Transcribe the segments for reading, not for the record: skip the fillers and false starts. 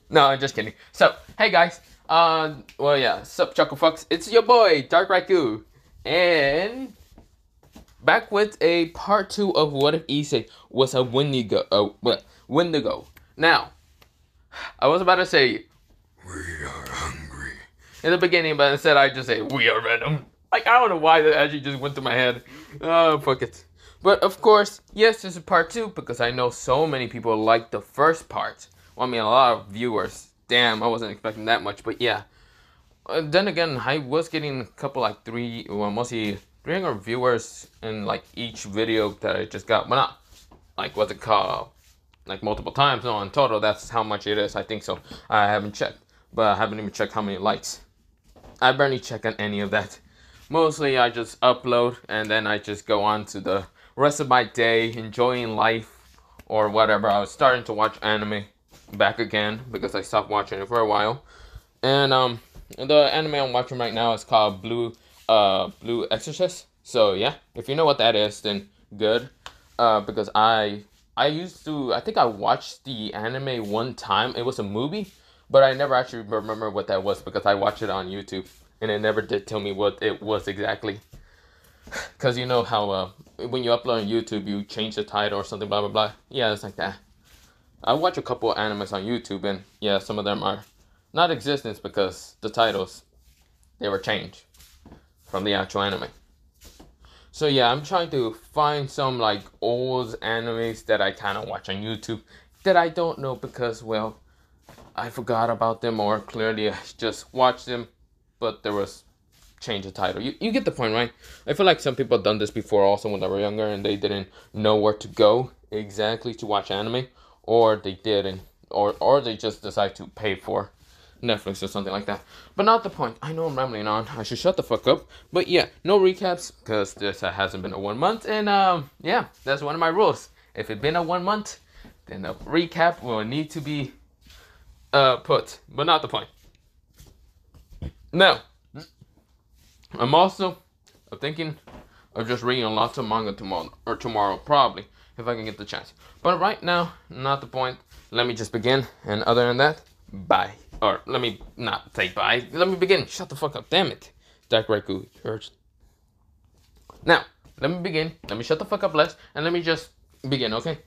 No, I'm just kidding. So, hey guys. Well, yeah. Sup, Chuckle Fucks. It's your boy, Dark Raikou. And back with a part 2 of What If Issei was a Wendigo. Wendigo. Now, I was about to say, we are hungry in the beginning, but instead I just say, we are venom. Like, I don't know why that actually just went through my head. Oh, fuck it. But of course, yes, this is part 2 because I know so many people like the first part. Well, I mean, a lot of viewers. Damn, I wasn't expecting that much, but yeah. Then again, I was getting a couple, like, mostly 300 viewers in, like, each video that I just got. But not, like, what's it called? Like, multiple times. No, in total, that's how much it is. I think so. I haven't checked. But I haven't even checked how many likes. I barely check on any of that. Mostly, I just upload, and then I just go on to the rest of my day, enjoying life, or whatever. I was starting to watch anime back again, because I stopped watching it for a while. And, the anime I'm watching right now is called Blue Exorcist. So yeah, if you know what that is, then good. Because I used to, I think I watched the anime one time. It was a movie, but I never actually remember what that was because I watched it on YouTube and it never did tell me what it was exactly. Because you know how when you upload on YouTube, you change the title or something, blah blah blah. Yeah, it's like that. I watch a couple of animes on YouTube, and yeah, some of them are not existence because the titles they were changed from the actual anime. So yeah, I'm trying to find some like old animes that I kind of watch on YouTube that I don't know because well, I forgot about them or clearly I just watched them, but there was change the title. You get the point, right? I feel like some people have done this before also when they were younger and they didn't know where to go exactly to watch anime, or they didn't, or they just decide to pay for Netflix or something like that. But not the point. I know I'm rambling on. I should shut the fuck up. But yeah, no recaps because this hasn't been a 1 month, and yeah, that's one of my rules. If it's been a 1 month, then a recap will need to be put. But not the point. Now, I'm also thinking of just reading lots of manga tomorrow, probably, if I can get the chance. But right now, not the point. Let me just begin, and other than that, bye. Or let me not say bye. Let me begin. Shut the fuck up, damn it. Dark Raikou, hurts. Now, let me begin. Let me shut the fuck up less, and let me just begin, okay?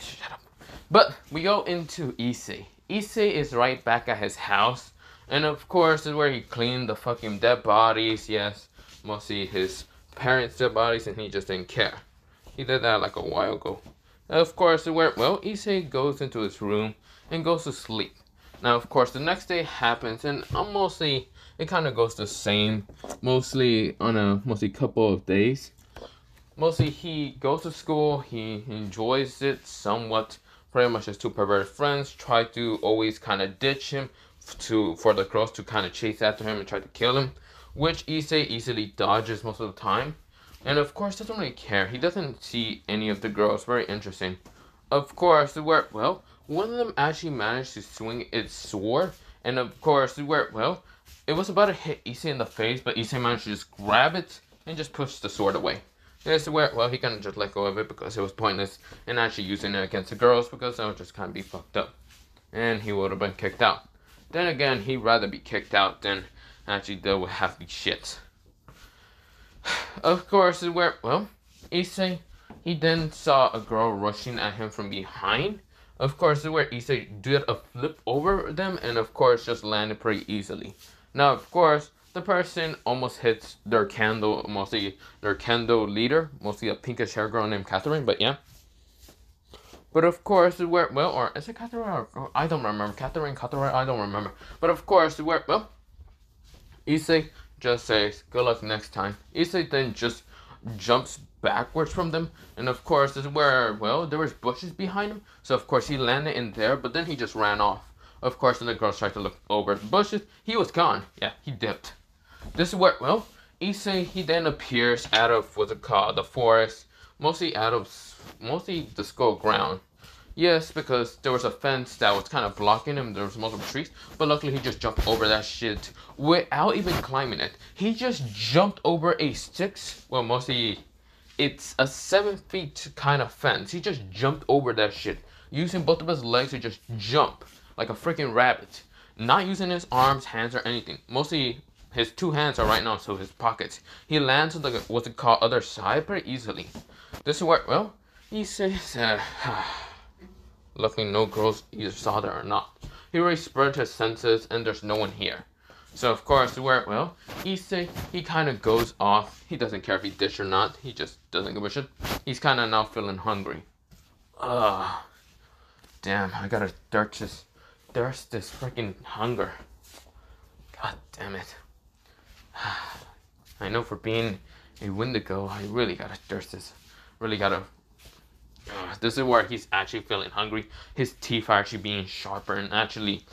Shut up. But we go into Issei. Issei is right back at his house. And of course, is where he cleaned the fucking dead bodies. Yes, mostly his parents' dead bodies, and he just didn't care. He did that like a while ago. Of course, where well, Issei goes into his room and goes to sleep. Now, of course, the next day happens, and mostly it kind of goes the same. Mostly on a couple of days. Mostly he goes to school. He enjoys it somewhat. Pretty much his two perverted friends try to always kind of ditch him for the girls to kind of chase after him and try to kill him, which Issei easily dodges most of the time, and of course doesn't really care. He doesn't see any of the girls. Very interesting. Of course, where well, one of them actually managed to swing its sword, and of course, where well, it was about to hit Issei in the face, but Issei managed to just grab it and just push the sword away. Yes, where well, he kind of just let go of it because it was pointless, and actually using it against the girls because that would just kind of be fucked up, and he would have been kicked out. Then again, he'd rather be kicked out than actually deal with half these shits. Of course, where well, Issei, he then saw a girl rushing at him from behind. Of course, where Issei did a flip over them, and of course, just landed pretty easily. Now, of course, the person almost hits their candle leader, mostly a pinkish hair girl named Catherine. But yeah. But of course, where well, or is it Catherine or I don't remember. Catherine, I don't remember. But of course, where well, Issei just says, "Good luck next time." Issei then just jumps backwards from them, and of course, this is where well, there was bushes behind him, so of course he landed in there. But then he just ran off. Of course, when the girls tried to look over the bushes, he was gone. Yeah, he dipped. This is where well, Issei he then appears out of what's it called, the forest, mostly the skull ground. Yes, because there was a fence that was kind of blocking him. There was multiple trees, but luckily he just jumped over that shit without even climbing it. He just jumped over a 6, well, mostly it's a 7 feet kind of fence. He just jumped over that shit using both of his legs to just jump like a freaking rabbit. Not using his arms, hands, or anything. Mostly his two hands are right now to his pockets. He lands on the what's it called other side pretty easily. This is where he says luckily no girls either saw that or not. He already spread his senses and there's no one here. So of course where Issei he kinda goes off. He doesn't care if he dish or not, he just doesn't give a shit. He's kinda now feeling hungry. Damn, I gotta thirst this freaking hunger. God damn it. I know for being a Wendigo, I really gotta thirst this. Really gotta. This is where he's actually feeling hungry. His teeth are actually being sharper, and actually,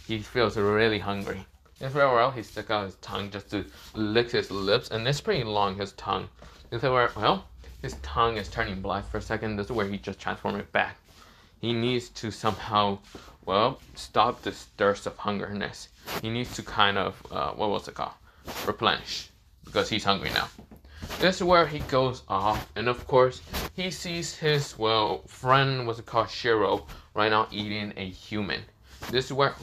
he feels really hungry. And for a while, he stuck out his tongue just to lick his lips, and it's pretty long, his tongue. This is where, his tongue is turning black for a second. This is where he just transformed it back. He needs to somehow, stop this thirst of hungerness. He needs to kind of, replenish, because he's hungry now. This is where he goes off, and of course, he sees his, friend, Shiro, right now eating a human. This is where,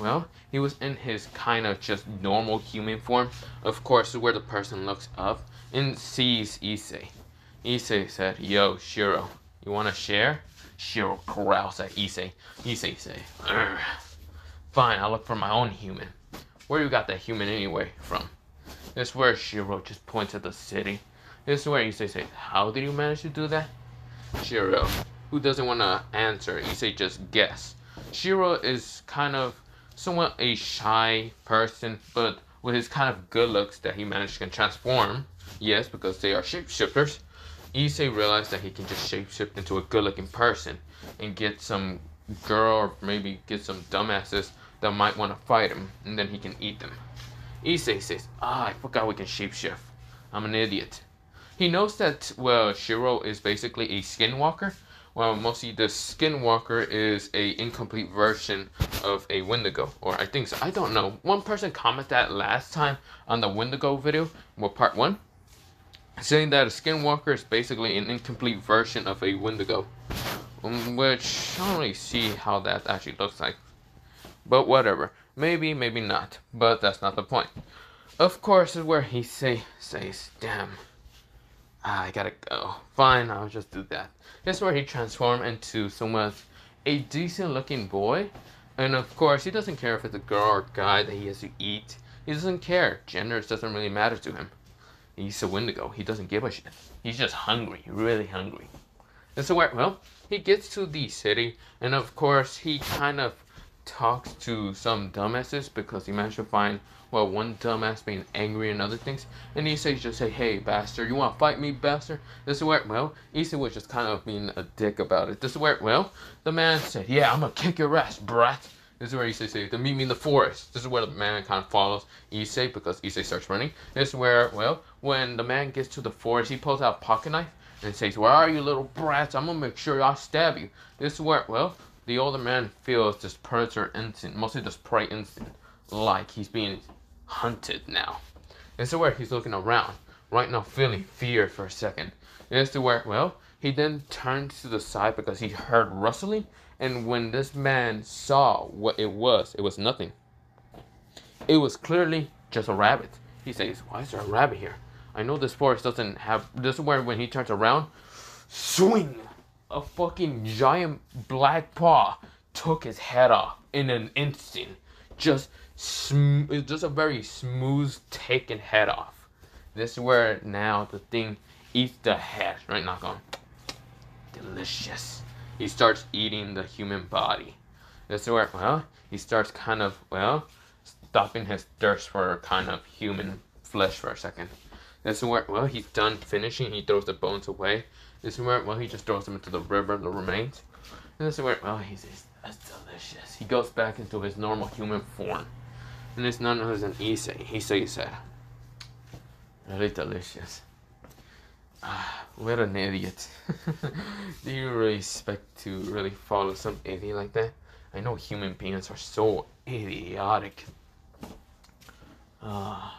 he was in his kind of just normal human form. Of course, this is where the person looks up and sees Issei. Issei said, "Yo, Shiro, you wanna share?" Shiro growls at Issei. Issei say, "Fine, I'll look for my own human." Where you got that human anyway from? This is where Shiro just points at the city. This is where Issei says, "How did you manage to do that?" Shiro, who doesn't want to answer, Issei just guess. Shiro is kind of somewhat a shy person, but with his kind of good looks that he managed to transform, yes, because they are shapeshifters, Issei realized that he can just shapeshift into a good-looking person and get some girl or maybe get some dumbasses that might want to fight him, and then he can eat them. Issei says, I forgot we can shapeshift. I'm an idiot. He knows that, Shiro is basically a skinwalker. Well, mostly the skinwalker is a incomplete version of a Wendigo, or I think so. I don't know. One person commented that last time on the Wendigo video, part 1, saying that a skinwalker is basically an incomplete version of a Wendigo, which I don't really see how that actually looks like. But whatever. Maybe, maybe not. But that's not the point. Of course, is where he says, damn, I gotta go. Fine, I'll just do that. This is where he transformed into somewhat a decent looking boy. And of course, he doesn't care if it's a girl or guy that he has to eat. He doesn't care. Gender doesn't really matter to him. He's a Wendigo. He doesn't give a shit. He's just hungry. Really hungry. And so where, he gets to the city. And of course, he kind of talks to some dumbasses because he managed to find, one dumbass being angry and other things. And Issei just say, hey, bastard, you want to fight me, bastard? This is where, Issei was just kind of being a dick about it. This is where, the man said, yeah, I'm going to kick your ass, brat. This is where Issei says, to meet me in the forest. This is where the man kind of follows Issei because Issei starts running. This is where, when the man gets to the forest, he pulls out a pocket knife and says, where are you, little brats? I'm going to make sure I stab you. This is where, the older man feels this predator instinct, mostly this prey instinct, like he's being hunted now. This is where he's looking around, right now feeling fear for a second. This is where, he then turned to the side because he heard rustling, and when this man saw what it was nothing. It was clearly just a rabbit. He says, why is there a rabbit here? I know this forest doesn't have... This is where when he turns around, swing! A fucking giant black paw took his head off in an instant. Just a very smooth taken head off. This is where now the thing eats the head. Right now going, delicious. He starts eating the human body. This is where, he starts kind of, stopping his thirst for kind of human flesh for a second. This is where, he's done finishing. He throws the bones away. This is where, he just throws them into the river, the remains. And this is where, he says, that's delicious. He goes back into his normal human form. And it's none other than Issei. Issei said, really delicious. What an idiot. Do you really expect to really follow some idiot like that? I know human beings are so idiotic. Man,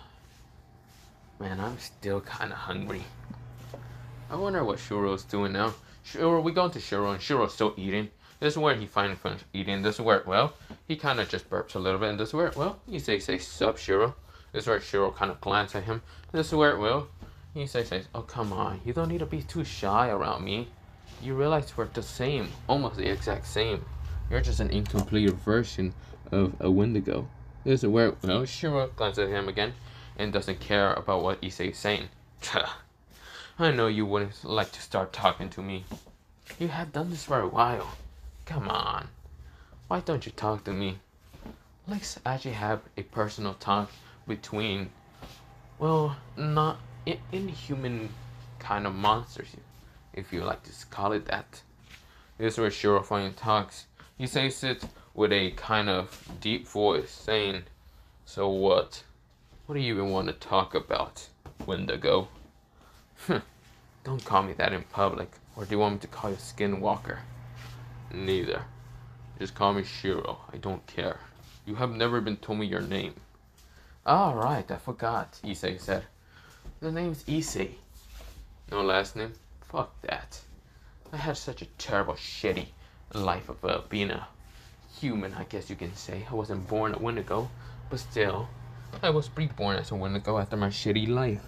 I'm still kind of hungry. I wonder what Shiro's doing now. We go into Shiro, and Shiro's still eating. This is where he finally finished eating. This is where, well, he kind of just burps a little bit. And this is where, well, he says, sup, Shiro. This is where Shiro kind of glances at him. This is where, well, he says, oh, come on. You don't need to be too shy around me. You realize we're the same. Almost the exact same. You're just an incomplete version of a Wendigo. This is where, well, Shiro glances at him again and doesn't care about what Issei is saying. I know you wouldn't like to start talking to me. You have done this for a while. Come on. Why don't you talk to me? Let's actually have a personal talk between, well, not inhuman kind of monsters, if you like to call it that. This is where Shiro finally talks. He says it with a kind of deep voice, saying, so what? What do you even want to talk about, Wendigo? Don't call me that in public, or do you want me to call you Skinwalker? Neither. Just call me Shiro, I don't care. You have never been told me your name. Alright, I forgot, Issei said. The name's Issei. No last name? Fuck that. I had such a terrible, shitty life of being a human, I guess you can say. I wasn't born a Wendigo, but still, I was reborn as a Wendigo after my shitty life.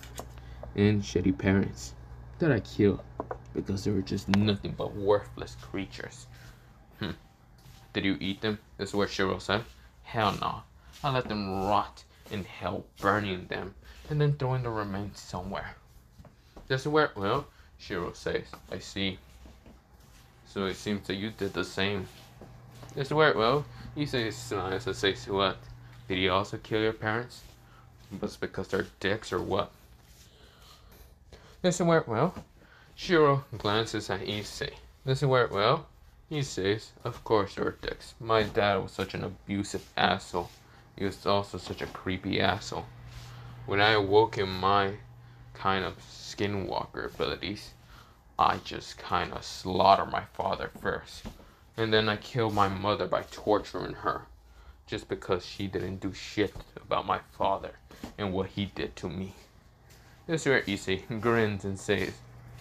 And shitty parents that I killed because they were just nothing but worthless creatures. Did you eat them? This is what Shiro said. Hell no. I let them rot in hell, burning them, and then throwing the remains somewhere. This is where, well, Shiro says, I see. So it seems that you did the same. This is where, well, he says, smiles and says, what? Did you also kill your parents? But it's because they're dicks or what? This is where, well, Shiro glances at Issei. This is where, well, he says, of course you're dicks. My dad was such an abusive asshole. He was also such a creepy asshole. When I awoke in my kind of skinwalker abilities, I just kind of slaughtered my father first. And then I killed my mother by torturing her. Just because she didn't do shit about my father and what he did to me. This is where Issei grins and says,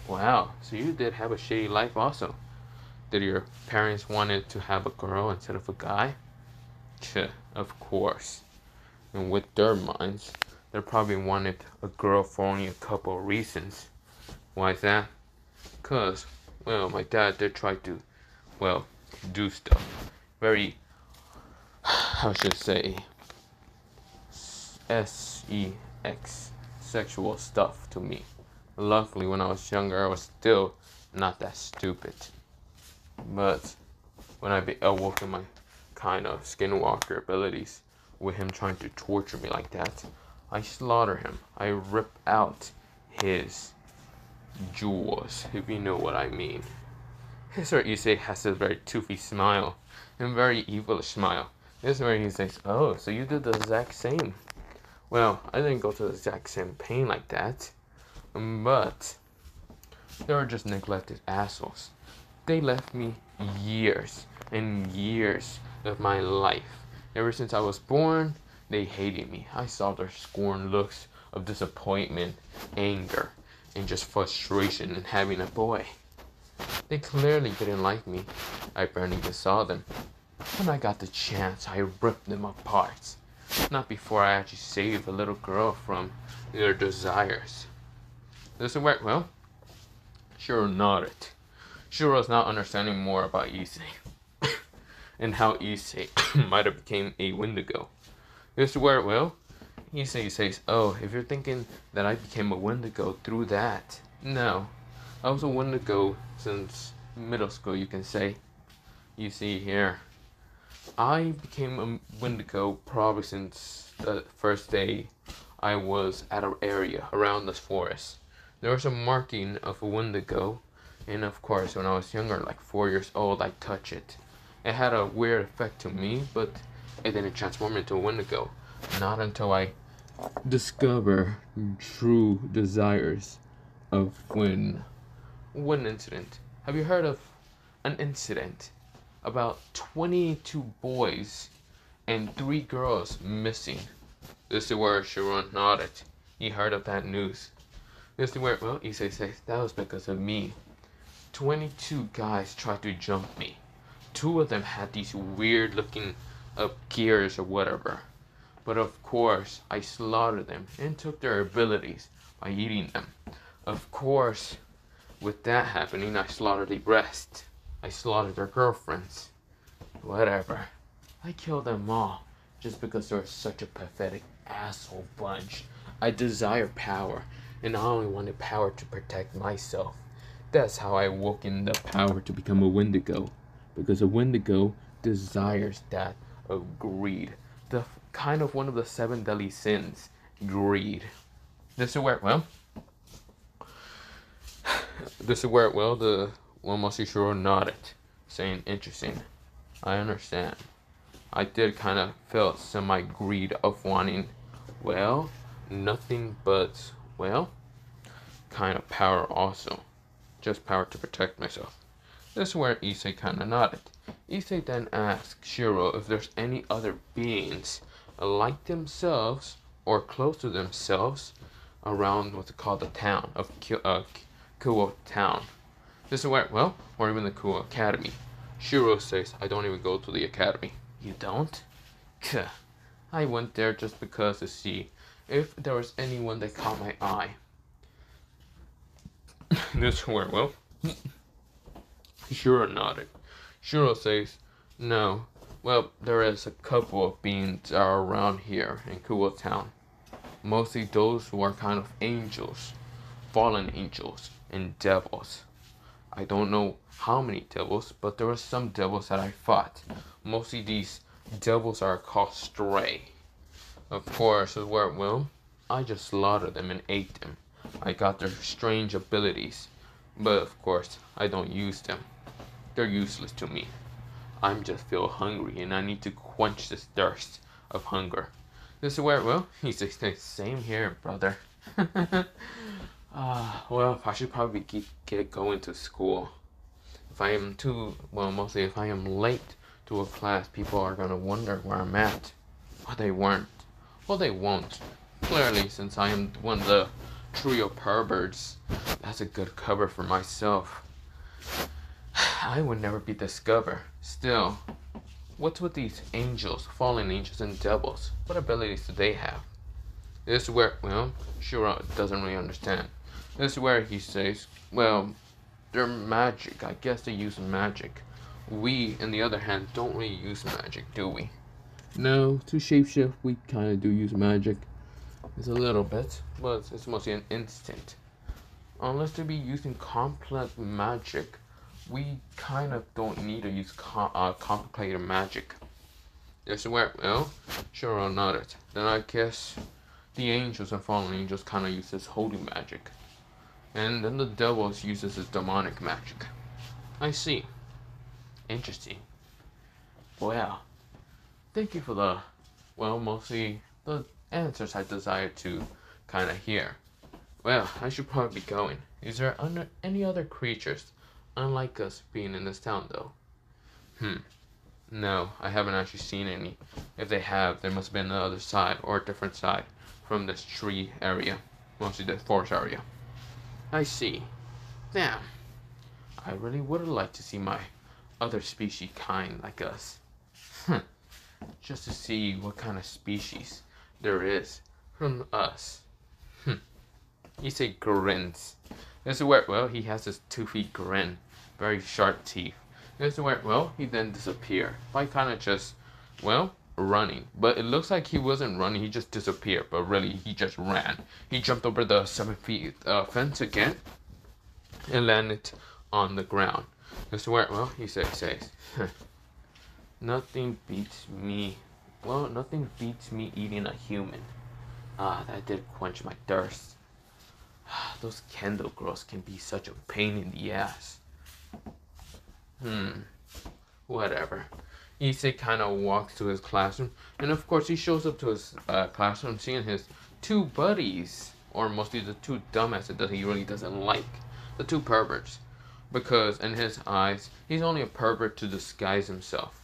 wow, so you did have a shitty life also. Did your parents wanted to have a girl instead of a guy? Of course. And with their minds, they probably wanted a girl for only a couple of reasons. Why is that? Cause, well, my dad did try to, well, do stuff. Very, how should I say, sex, sexual stuff to me. Luckily, when I was younger, I was still not that stupid. But when I awoke in my kind of skinwalker abilities, with him trying to torture me like that, I slaughter him. I rip out his jewels, if you know what I mean. Sir Issei has a very toothy smile, and very evilish smile. This is where he says, oh, so you did the exact same. Well, I didn't go to the exact same pain like that, but they were just neglected assholes. They left me years and years of my life. Ever since I was born, they hated me. I saw their scorn looks of disappointment, anger, and just frustration in having a boy. They clearly didn't like me. I barely even saw them. When I got the chance, I ripped them apart. Not before I actually saved a little girl from their desires. This is where, well, Shiro nodded. Shiro's not understanding more about Issei. And how Issei might have became a Wendigo. This is where, well, Issei says, oh, if you're thinking that I became a Wendigo through that. No. I was a Wendigo since middle school, you can say. You see here. I became a Wendigo probably since the first day I was at an area around this forest. There was a marking of a Wendigo, and of course when I was younger, like 4 years old, I touched it. It had a weird effect to me, but it didn't transform into a Wendigo. Not until I discover true desires of one incident. Have you heard of an incident about 22 boys and 3 girls missing? This is where Shiro nodded. He heard of that news. This is where, well, Issei says, that was because of me. 22 guys tried to jump me. two of them had these weird looking gears or whatever. But of course, I slaughtered them and took their abilities by eating them. Of course, with that happening, I slaughtered the rest. I slaughtered their girlfriends. Whatever. I killed them all just because they're such a pathetic asshole bunch. I desire power, and I only wanted power to protect myself. That's how I woke in the power to become a Wendigo. Because a Wendigo desires that of greed. The kind of one of the 7 deadly sins. Greed. This is where, well, the one mostly sure nodded, saying, interesting. I understand. I did kind of feel semi-greed of wanting, well, nothing but, well, kind of power also. Just power to protect myself. This is where Issei kind of nodded. Issei then asked Shiro if there's any other beings like themselves or close to themselves around what's called the town of Kuo Town. This is where, well, or even the Kuo Academy. Shiro says, I don't even go to the academy. You don't? Kuh. I went there just because to see if there was anyone that caught my eye. This is where, well, Shiro nodded. Shiro says, no. Well, there is a couple of beings that are around here in Kuo Town. Mostly those who are kind of angels, fallen angels, and devils. I don't know how many devils, but there were some devils that I fought. Mostly these devils are called Stray. Of course, well, I just slaughtered them and ate them. I got their strange abilities, but of course, I don't use them. They're useless to me. I'm just feel hungry and I need to quench this thirst of hunger. This is where, well, he says, same here, brother. Well, I should probably get going to school. If I am mostly if I am late to a class, people are gonna wonder where I'm at. Well, they weren't. Well, they won't. Clearly, since I am one of the trio perverts, that's a good cover for myself. I would never be discovered. Still, what's with these angels, fallen angels, and devils? What abilities do they have? This is where, well, Shiro doesn't really understand. This is where he says, well, they're magic. I guess they use magic. We, on the other hand, don't really use magic, do we? No, to shapeshift, we kind of do use magic. It's a little bit, but it's mostly an instant. Unless to be using complex magic, we kind of don't need to use complicated magic. This is where, well, Shiro nodded. Then I guess the angels and fallen angels kind of use this holy magic. And then the devils uses this demonic magic. I see. Interesting. Well, thank you for the, well, mostly the answers I desired to kind of hear. Well, I should probably be going. Is there any other creatures unlike us being in this town, though? No, I haven't actually seen any. If they have, there must have been another side or a different side from this tree area, mostly the forest area. I see. Damn. I really would have liked to see my other species kind like us. Just to see what kind of species there is from us. Issei grins. This is where, well, he has this toothy grin. Very sharp teeth. This is where, well, he then disappeared. By kind of just, well, running. But it looks like he wasn't running, he just disappeared. But really, he just ran. He jumped over the 7 feet fence again and landed on the ground. This is where, well, he says, nothing beats me. Well, nothing beats me eating a human. That did quench my thirst. Those Kendo girls can be such a pain in the ass. Whatever. Issei kind of walks to his classroom, and of course he shows up to his classroom seeing his 2 buddies, or mostly the 2 dumbasses that he really doesn't like, the 2 perverts, because in his eyes, he's only a pervert to disguise himself.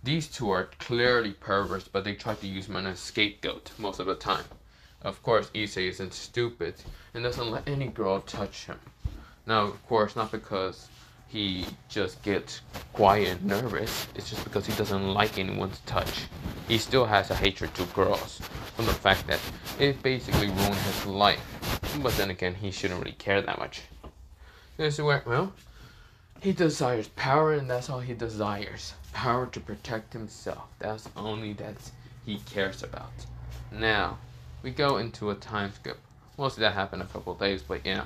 These 2 are clearly perverts, but they try to use him as a scapegoat most of the time. Of course, Issei isn't stupid and doesn't let any girl touch him. Now, of course, not because he just gets quiet and nervous, it's just because he doesn't like anyone's touch. He still has a hatred to girls from the fact that it basically ruined his life. But then again, he shouldn't really care that much. This is where, well, he desires power, and that's all he desires. Power to protect himself. That's only that he cares about. Now, we go into a time skip. Mostly that happened a couple of days, but yeah.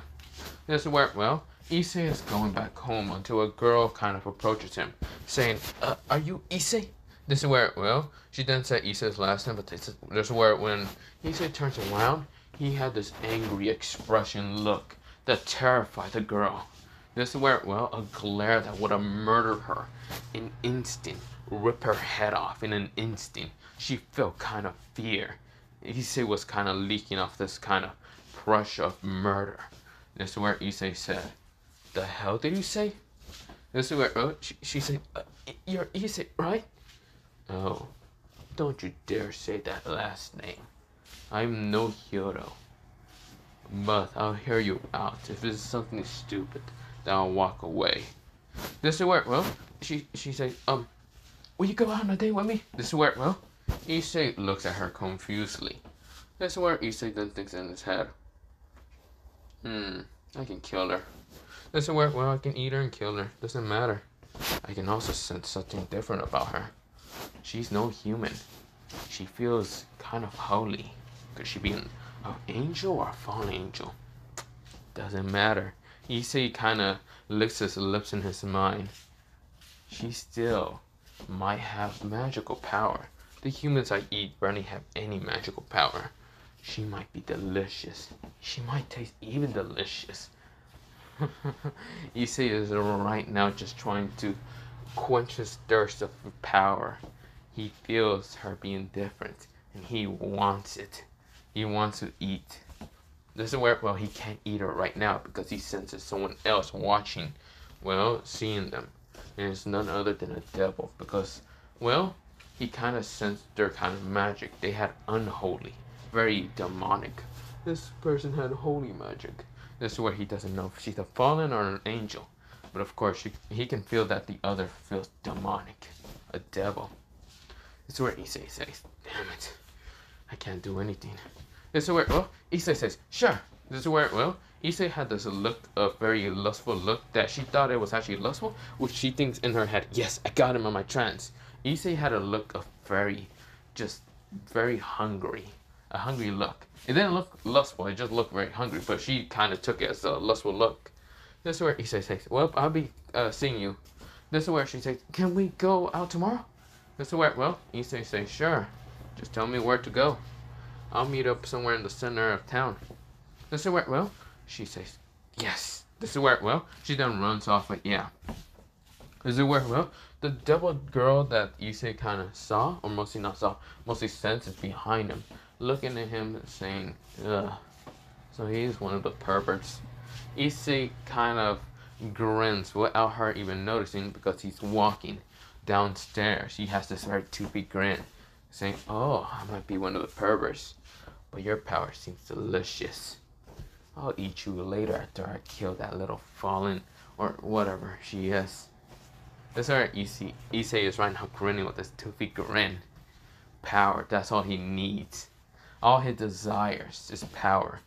This is where, well, Issei is going back home until a girl kind of approaches him, saying, are you Issei? This is where, well, she didn't say Issei's last name, but this is where when Issei turns around, he had this angry expression look that terrified the girl. This is where, well, a glare that would have murdered her in an instant, rip her head off in an instant. She felt kind of fear. Issei was kind of leaking off this kind of crush of murder. This is where Issei said, the hell did you say? This is where, oh, she said, you're Issei, right? Oh, don't you dare say that last name. I'm no hero. But I'll hear you out. If this is something stupid, then I'll walk away. This is where, well, she said, will you go out on a date with me? This is where, well, Issei looks at her confusedly. This is where Issei then thinks in his head, I can kill her. This is where, well, I can eat her and kill her. Doesn't matter. I can also sense something different about her. She's no human. She feels kind of holy. Could she be an angel or a fallen angel? Doesn't matter. Issei kind of licks his lips in his mind. She still might have magical power. The humans I eat barely have any magical power. She might be delicious. She might taste even delicious. Issei is right now just trying to quench his thirst of power. He feels her being different, and he wants it. He wants to eat. This is where, well, he can't eat her right now because he senses someone else watching, well, seeing them. And it's none other than a devil because, well, he kind of sensed their kind of magic. They had unholy, very demonic. This person had holy magic. This is where he doesn't know if she's a fallen or an angel. But of course, he can feel that the other feels demonic, a devil. This is where Issei says, damn it, I can't do anything. This is where, well, Issei says, sure. This is where, well, Issei had this look, a very lustful look that she thought it was actually lustful, which she thinks in her head, yes, I got him on my trance. Issei had a look of very hungry, a hungry look. It didn't look lustful, it just looked very hungry, but she kind of took it as a lustful look. This is where Issei says, well, I'll be seeing you. This is where she says, can we go out tomorrow? This is where, well, Issei says, sure. Just tell me where to go. I'll meet up somewhere in the center of town. This is where, well, she says, yes. This is where, well, she then runs off, but yeah. This is where, well, the devil girl that Issei kind of saw, or mostly not saw, mostly senses behind him, looking at him and saying, ugh. So he's one of the perverts. Issei kind of grins without her even noticing because he's walking downstairs. He has this very toothy grin, saying, oh, I might be one of the perverts, but your power seems delicious. I'll eat you later after I kill that little fallen, or whatever she is. This is where Issei is right now grinning with this toothy grin. Power, that's all he needs. All he desires is power.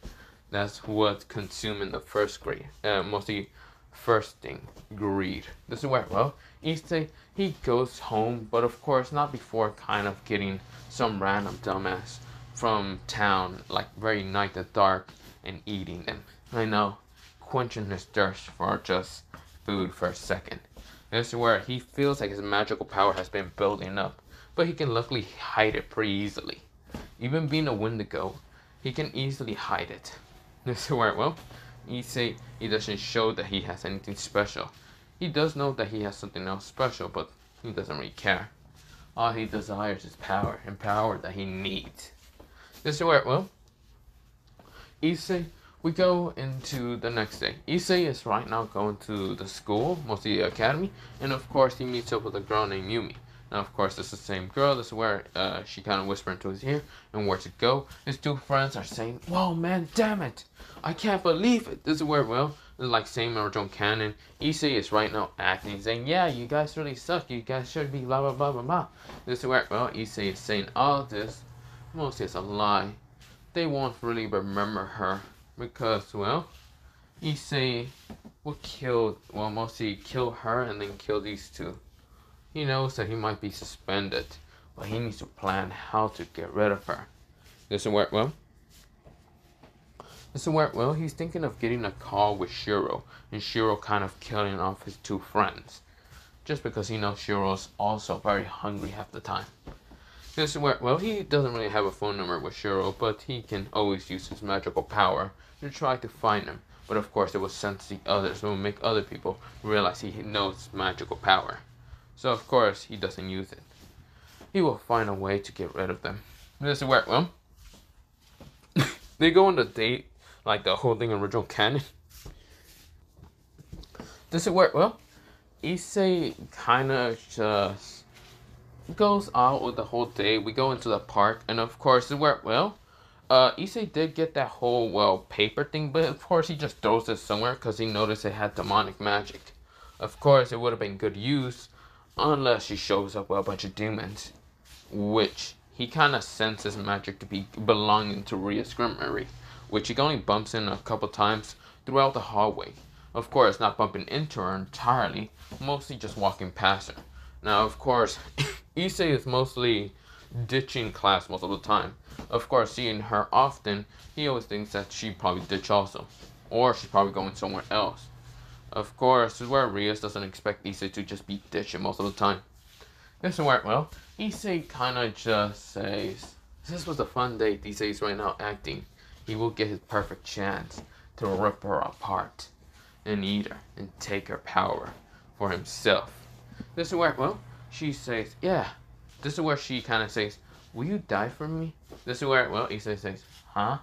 That's what's consuming the first grade. Mostly first thing, greed. This is where, well, Issei, he goes home, but of course not before kind of getting some random dumbass from town, like very night and dark, and eating them. I know, quenching his thirst for just food for a second. This is where he feels like his magical power has been building up, but he can luckily hide it pretty easily. Even being a Wendigo, he can easily hide it. This is where, well, Issei, he doesn't show that he has anything special. He does know that he has something else special, but he doesn't really care. All he desires is power, and power that he needs. This is where, well, Issei, we go into the next day. Issei is right now going to the school, mostly the academy, and of course he meets up with a girl named Yumi. Now, of course, this is the same girl. This is where she kind of whispers into his ear and where to go. His two friends are saying, whoa, man, damn it. I can't believe it. This is where, well, Like same original canon, Issei is right now acting, saying, yeah, you guys really suck, you guys should be blah blah blah blah blah. This is where, well, Issei is saying all this, mostly it's a lie. They won't really remember her, because, well, Issei will kill, well, mostly kill her and then kill these two. He knows that he might be suspended, but he needs to plan how to get rid of her. This is where, well, he's thinking of getting a call with Shiro, and Shiro kind of killing off his two friends. Just because he knows Shiro's also very hungry half the time. This is where, well, he doesn't really have a phone number with Shiro, but he can always use his magical power to try to find him. But of course it will sense the others, it will make other people realize he knows magical power. So of course he doesn't use it. He will find a way to get rid of them. This is where, well, they go on a date, like the whole thing original canon. This is where, well, Issei kind of just goes out with the whole day. We go into the park, and of course, this is where, well, Issei did get that whole, well, paper thing, but of course he just throws it somewhere because he noticed it had demonic magic. Of course, it would have been good use, unless she shows up with a bunch of demons, which he kind of senses magic to be belonging to Ria's Grimoire, which he only bumps in a couple times throughout the hallway. Of course, not bumping into her entirely, mostly just walking past her. Now, of course, Issei is mostly ditching class most of the time. Of course, seeing her often, he always thinks that she'd probably ditch also. Or she's probably going somewhere else. Of course, this is where Rias doesn't expect Issei to just be ditching most of the time. This is where, well, Issei kind of just says, this was a fun day. Issei is right now acting. He will get his perfect chance to rip her apart and eat her and take her power for himself. This is where, well, she says, yeah. This is where she kind of says, will you die for me? This is where, well, Issei says, huh?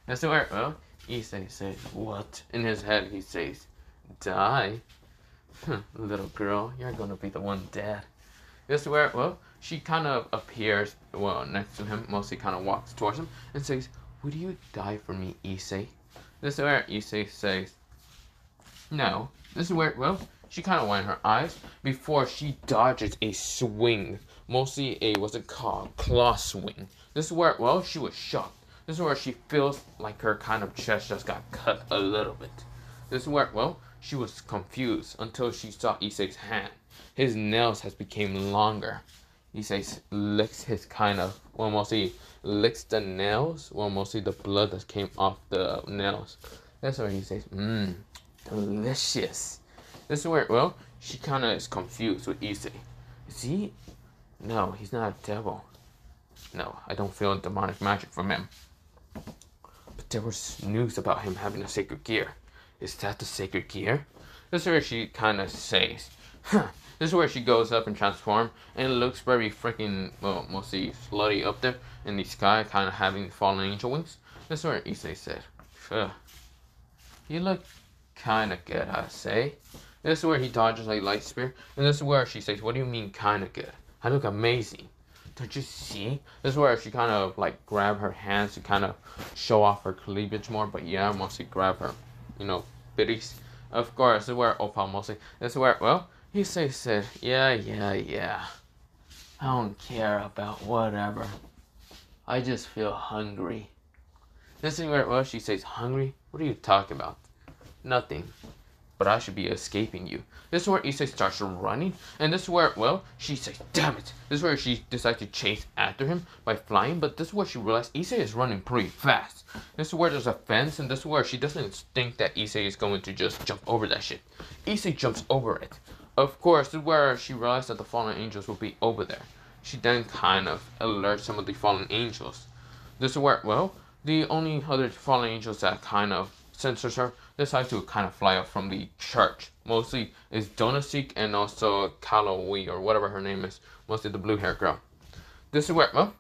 This is where, well, Issei says, what? In his head, he says, die? Little girl, you're gonna be the one dead. This is where, well, she kind of appears, well, next to him, mostly kind of walks towards him, and says, would you die for me, Issei? This is where Issei says, no. This is where, well, she kind of winds her eyes before she dodges a swing. Mostly a, what's it called, claw swing. This is where, well, she was shocked. This is where she feels like her kind of chest just got cut a little bit. This is where, well, she was confused until she saw Issei's hand. His nails has become longer. Issei licks his kind of, well, mostly licks the nails, well, mostly the blood that came off the nails. That's where he says, delicious. This is where, well, she kind of is confused with Issei. Is he? No, he's not a devil. No, I don't feel demonic magic from him. But there was news about him having a sacred gear. Is that the sacred gear? This is where she kind of says, huh. This is where she goes up and transforms, and it looks very freaking, well, mostly slutty up there in the sky, kind of having fallen angel wings. This is where Issei said, you look kind of good, I say. This is where he dodges a light spear, and this is where she says, what do you mean kind of good? I look amazing. Don't you see? This is where she kind of like grab her hands to kind of show off her cleavage more, but yeah, mostly grab her, you know, bitties. Of course, this is where Opal mostly, this is where, well, Issei said, yeah. I don't care about whatever. I just feel hungry. This is where, well, she says, hungry? What are you talking about? Nothing. But I should be escaping you. This is where Issei starts running, and this is where, well, she says, damn it. This is where she decides to chase after him by flying, but this is where she realizes Issei is running pretty fast. This is where there's a fence, and this is where she doesn't think that Issei is going to just jump over that shit. Issei jumps over it. Of course, this is where she realized that the fallen angels will be over there. She then kind of alerts some of the fallen angels. This is where, well, the only other fallen angels that kind of censors her decide to kind of fly up from the church. Mostly is Donaseek and also Kalawi or whatever her name is. Mostly the blue hair girl. This is where, well,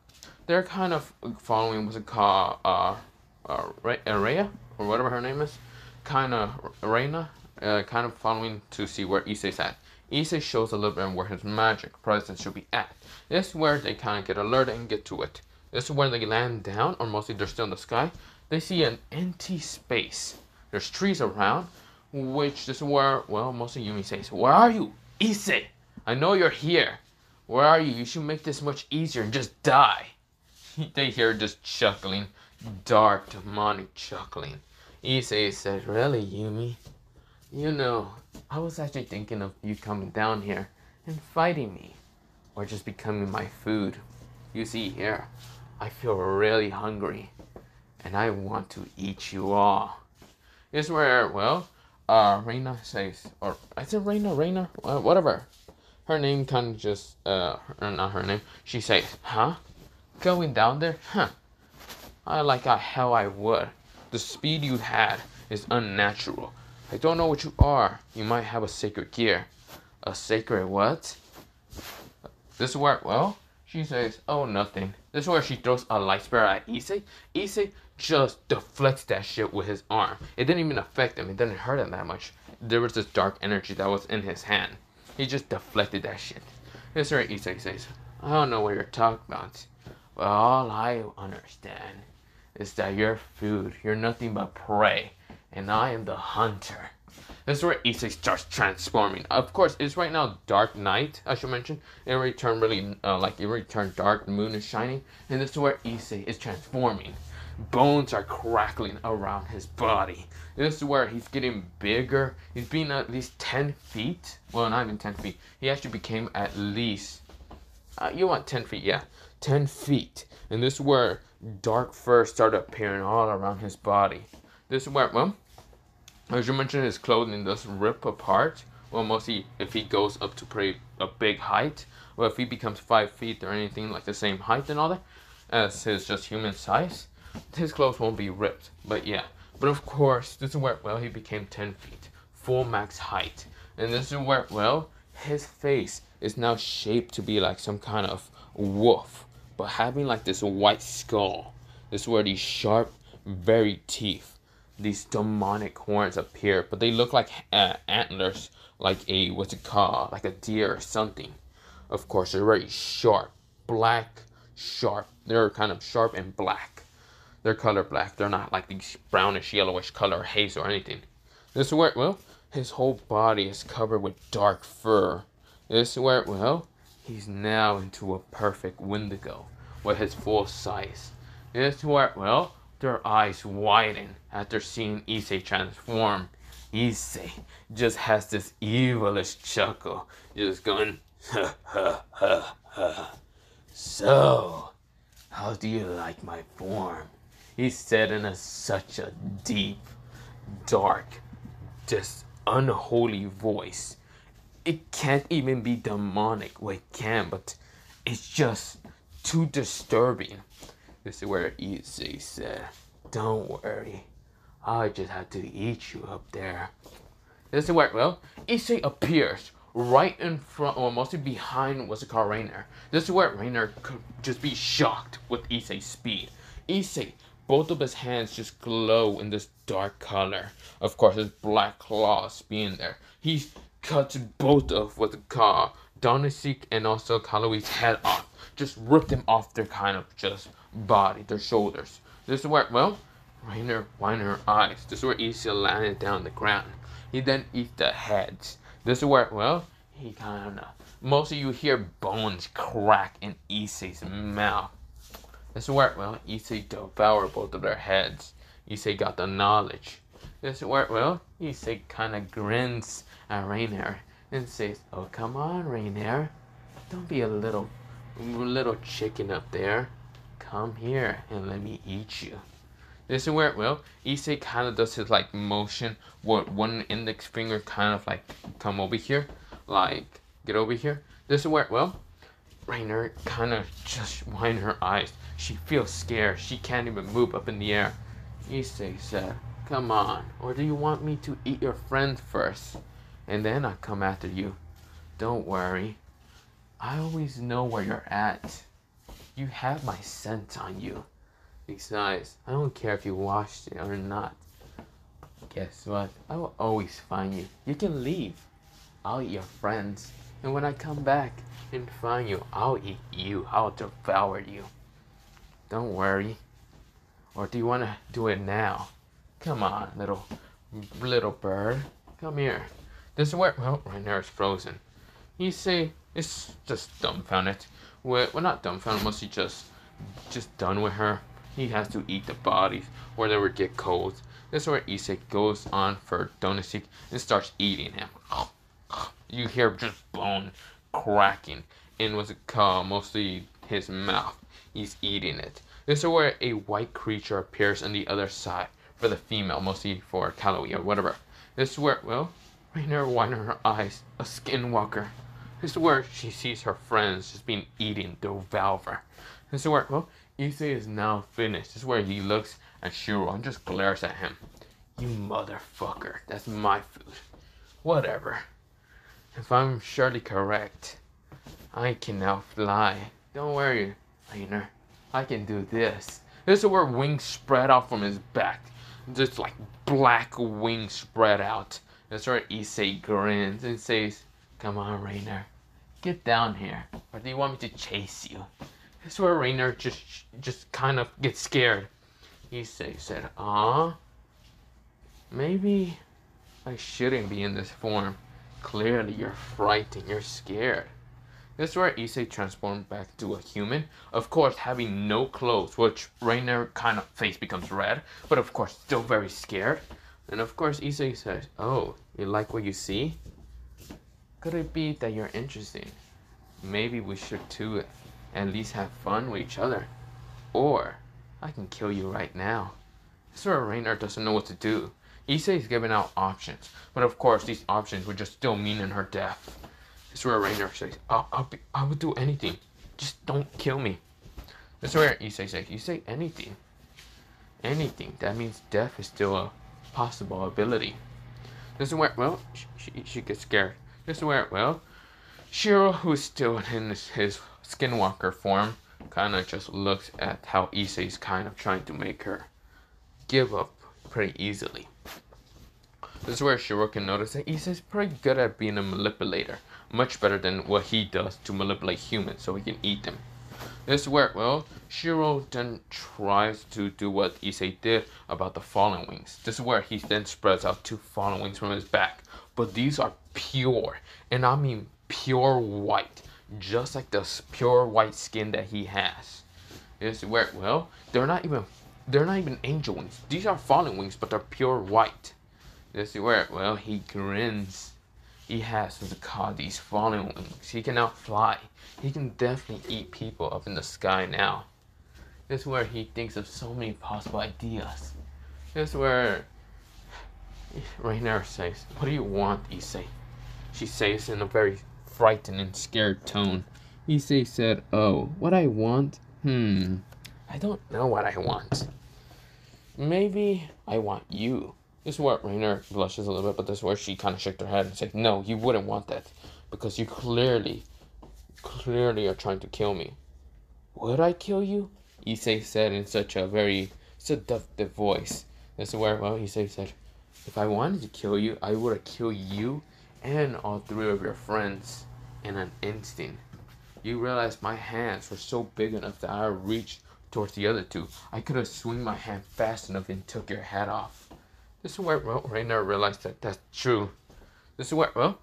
they're kind of following, what's it called, Araya or whatever her name is. Kind of, Reina, kind of following to see where Issei's at. Issei shows a little bit where his magic presence should be at. This is where they kind of get alerted and get to it. This is where they land down, or mostly they're still in the sky. They see an empty space. There's trees around, which this is where, well, most of Yumi says, "Where are you? Issei! I know you're here. Where are you? You should make this much easier and just die." They hear just chuckling, dark, demonic chuckling. Issei says, "Really, Yumi? You know, I was actually thinking of you coming down here and fighting me, or just becoming my food. You see here, I feel really hungry, and I want to eat you all." Here's where, well, Reina says, or I said Reina, whatever. Her name kind of just, not her name. She says, "Huh? Going down there? Huh? I like how I would. The speed you had is unnatural. I don't know what you are. You might have a sacred gear." "A sacred what?" This is where, well, she says, "Oh, nothing." This is where she throws a light spear at Issei. Issei just deflects that shit with his arm. It didn't even affect him. It didn't hurt him that much. There was this dark energy that was in his hand. He just deflected that shit. This is where Issei says, "I don't know what you're talking about. But all I understand is that you're food. You're nothing but prey. And I am the hunter." This is where Issei starts transforming. Of course, it's right now dark night, I should mention. It already turned really, it already turned dark, the moon is shining. And this is where Issei is transforming. Bones are crackling around his body. This is where he's getting bigger. He's being at least 10 feet. Well, not even 10 feet. He actually became at least, you want 10 feet, yeah. 10 feet. And this is where dark fur started appearing all around his body. This is where, well, as you mentioned, his clothing does rip apart. Well, mostly if he goes up to a big height. Well, if he becomes 5 feet or anything like the same height and all that, as his just human size, his clothes won't be ripped. But yeah. But of course, this is where, well, he became 10 feet. Full max height. And this is where, well, his face is now shaped to be like some kind of wolf, but having like this white skull. This is where these sharp, very teeth, these demonic horns appear, but they look like antlers, like a, what's it called, like a deer or something. Of course, they're very sharp, black, sharp. They're kind of sharp and black. They're color black. They're not like these brownish, yellowish color haze or anything. This is where, well, his whole body is covered with dark fur. This is where, well, he's now into a perfect Wendigo with his full size. This is where, well, their eyes widen after seeing Issei transform. Issei just has this evilish chuckle, just going, "Ha ha ha ha. So, how do you like my form?" He said in such a deep, dark, just unholy voice. It can't even be demonic. Well, it can, but it's just too disturbing. This is where Issei said, "Don't worry, I just have to eat you up there." This is where, well, Issei appears right in front, or mostly behind what's it called, Rainer. This is where Rainer could just be shocked with Issei's speed. Issei, both of his hands just glow in this dark color. Of course, his black claws being there. He cuts both of what's it called, Donasik and also Kalui's head off. Just ripped them off their kind of just body, their shoulders. This is where, well, Rainer winded her eyes. This is where Issei landed down on the ground. He then eats the heads. This is where, well, he kind of, mostly you hear bones crack in Issei's mouth. This is where, well, Issei devoured both of their heads. Issei got the knowledge. This is where, well, Issei kind of grins at Rainer and says, "Oh, come on, Rainer. Don't be a little chicken up there. Come here and let me eat you." This is where, well, Issei kind of does his like motion with one index finger kind of like come over here, like get over here. This is where, well, Rainer kind of just wind her eyes. She feels scared. She can't even move up in the air. Issei said, "Come on, or do you want me to eat your friend first, and then I'll come after you? Don't worry. I always know where you're at. You have my scent on you. Besides, I don't care if you washed it or not. Guess what? I will always find you. You can leave. I'll eat your friends. And when I come back and find you, I'll eat you. I'll devour you. Don't worry. Or do you want to do it now? Come on, little bird. come here. This is where, well, right now it's frozen. Issei is just dumbfounded. Well, not dumbfounded, mostly just done with her. He has to eat the bodies or they would get cold. This is where Issei goes on for donut and starts eating him. You hear just bone cracking in what's it called, mostly his mouth. He's eating it. This is where a white creature appears on the other side for the female, mostly for Kaloe or whatever. This is where, well, Rainer widening her eyes, a skinwalker. This is where she sees her friends just being eaten, devour. This is where, well, Issei is now finished. This is where he looks at Shiro and just glares at him. You motherfucker, that's my food. Whatever. If I'm surely correct, I can now fly. Don't worry, Rainer. I can do this. This is where wings spread out from his back. Just like black wings spread out. That's where Issei grins and says, come on, Rainer. Get down here. Or do you want me to chase you? This is where Rainer just kind of gets scared. Issei said, maybe I shouldn't be in this form. Clearly you're frightened, you're scared. This is where Issei transformed back to a human. Of course, having no clothes, which Rainer kind of face becomes red, but of course still very scared. And of course Issei says, oh, you like what you see? Could it be that you're interesting? Maybe we should too, at least have fun with each other. Or, I can kill you right now. This is where Rainer doesn't know what to do. Issei is giving out options, but of course these options would just still mean in her death. This is where Rainer says, I will do anything. Just don't kill me. This is where Issei says, you say anything. Anything. That means death is still a possible ability. This is where, well, she gets scared. This is where, well, Shiro, who is still in his skinwalker form, kind of just looks at how Issei is kind of trying to make her give up pretty easily. This is where Shiro can notice that Issei is pretty good at being a manipulator. Much better than what he does to manipulate humans so he can eat them. This is where, well, Shiro then tries to do what Issei did about the fallen wings. This is where he then spreads out 2 fallen wings from his back. But these are pure, and I mean pure white. Just like the pure white skin that he has. This is where, well, they're not even angel wings. These are fallen wings, but they're pure white. This is where, well, he grins. He has what's called these fallen wings. He can now fly. He can definitely eat people up in the sky now. This is where he thinks of so many possible ideas. This is where Rainer says, what do you want, Issei? She says in a very frightened and scared tone. Issei said, oh, what I want? I don't know what I want. Maybe I want you. This is where Rainer blushes a little bit, but this is where she kind of shook her head and said, no, you wouldn't want that. Because you clearly are trying to kill me. Would I kill you? Issei said in such a very seductive voice. This is where, well, Issei said, if I wanted to kill you, I would have killed you and all 3 of your friends in an instant. You realize my hands were so big enough that I reached towards the other 2. I could have swung my hand fast enough and took your head off. This is where, well, Rainer realized that that's true. This is where, well,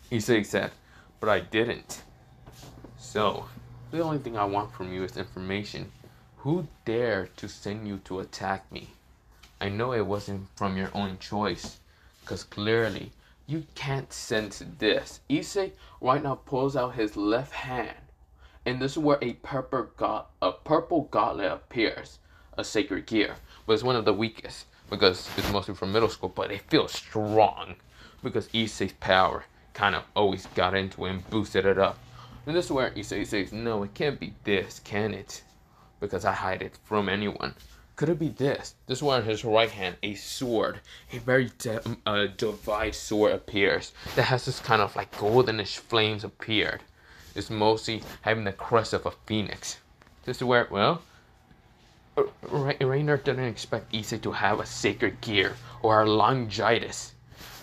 Issei said, but I didn't. So, the only thing I want from you is information. Who dared to send you to attack me? I know it wasn't from your own choice, because clearly you can't sense this. Issei right now pulls out his left hand, and this is where a purple gauntlet appears, a sacred gear, but it's one of the weakest because it's mostly from middle school, but it feels strong because Issei's power kind of always got into it and boosted it up. And this is where Issei says, no, it can't be this, can it? Because I hide it from anyone. Could it be this? This is where in his right hand, a sword, a very divine sword appears that has this kind of like goldenish flames appeared. It's mostly having the crest of a phoenix. This is where, well, Rainer didn't expect Issei to have a sacred gear or a longitis.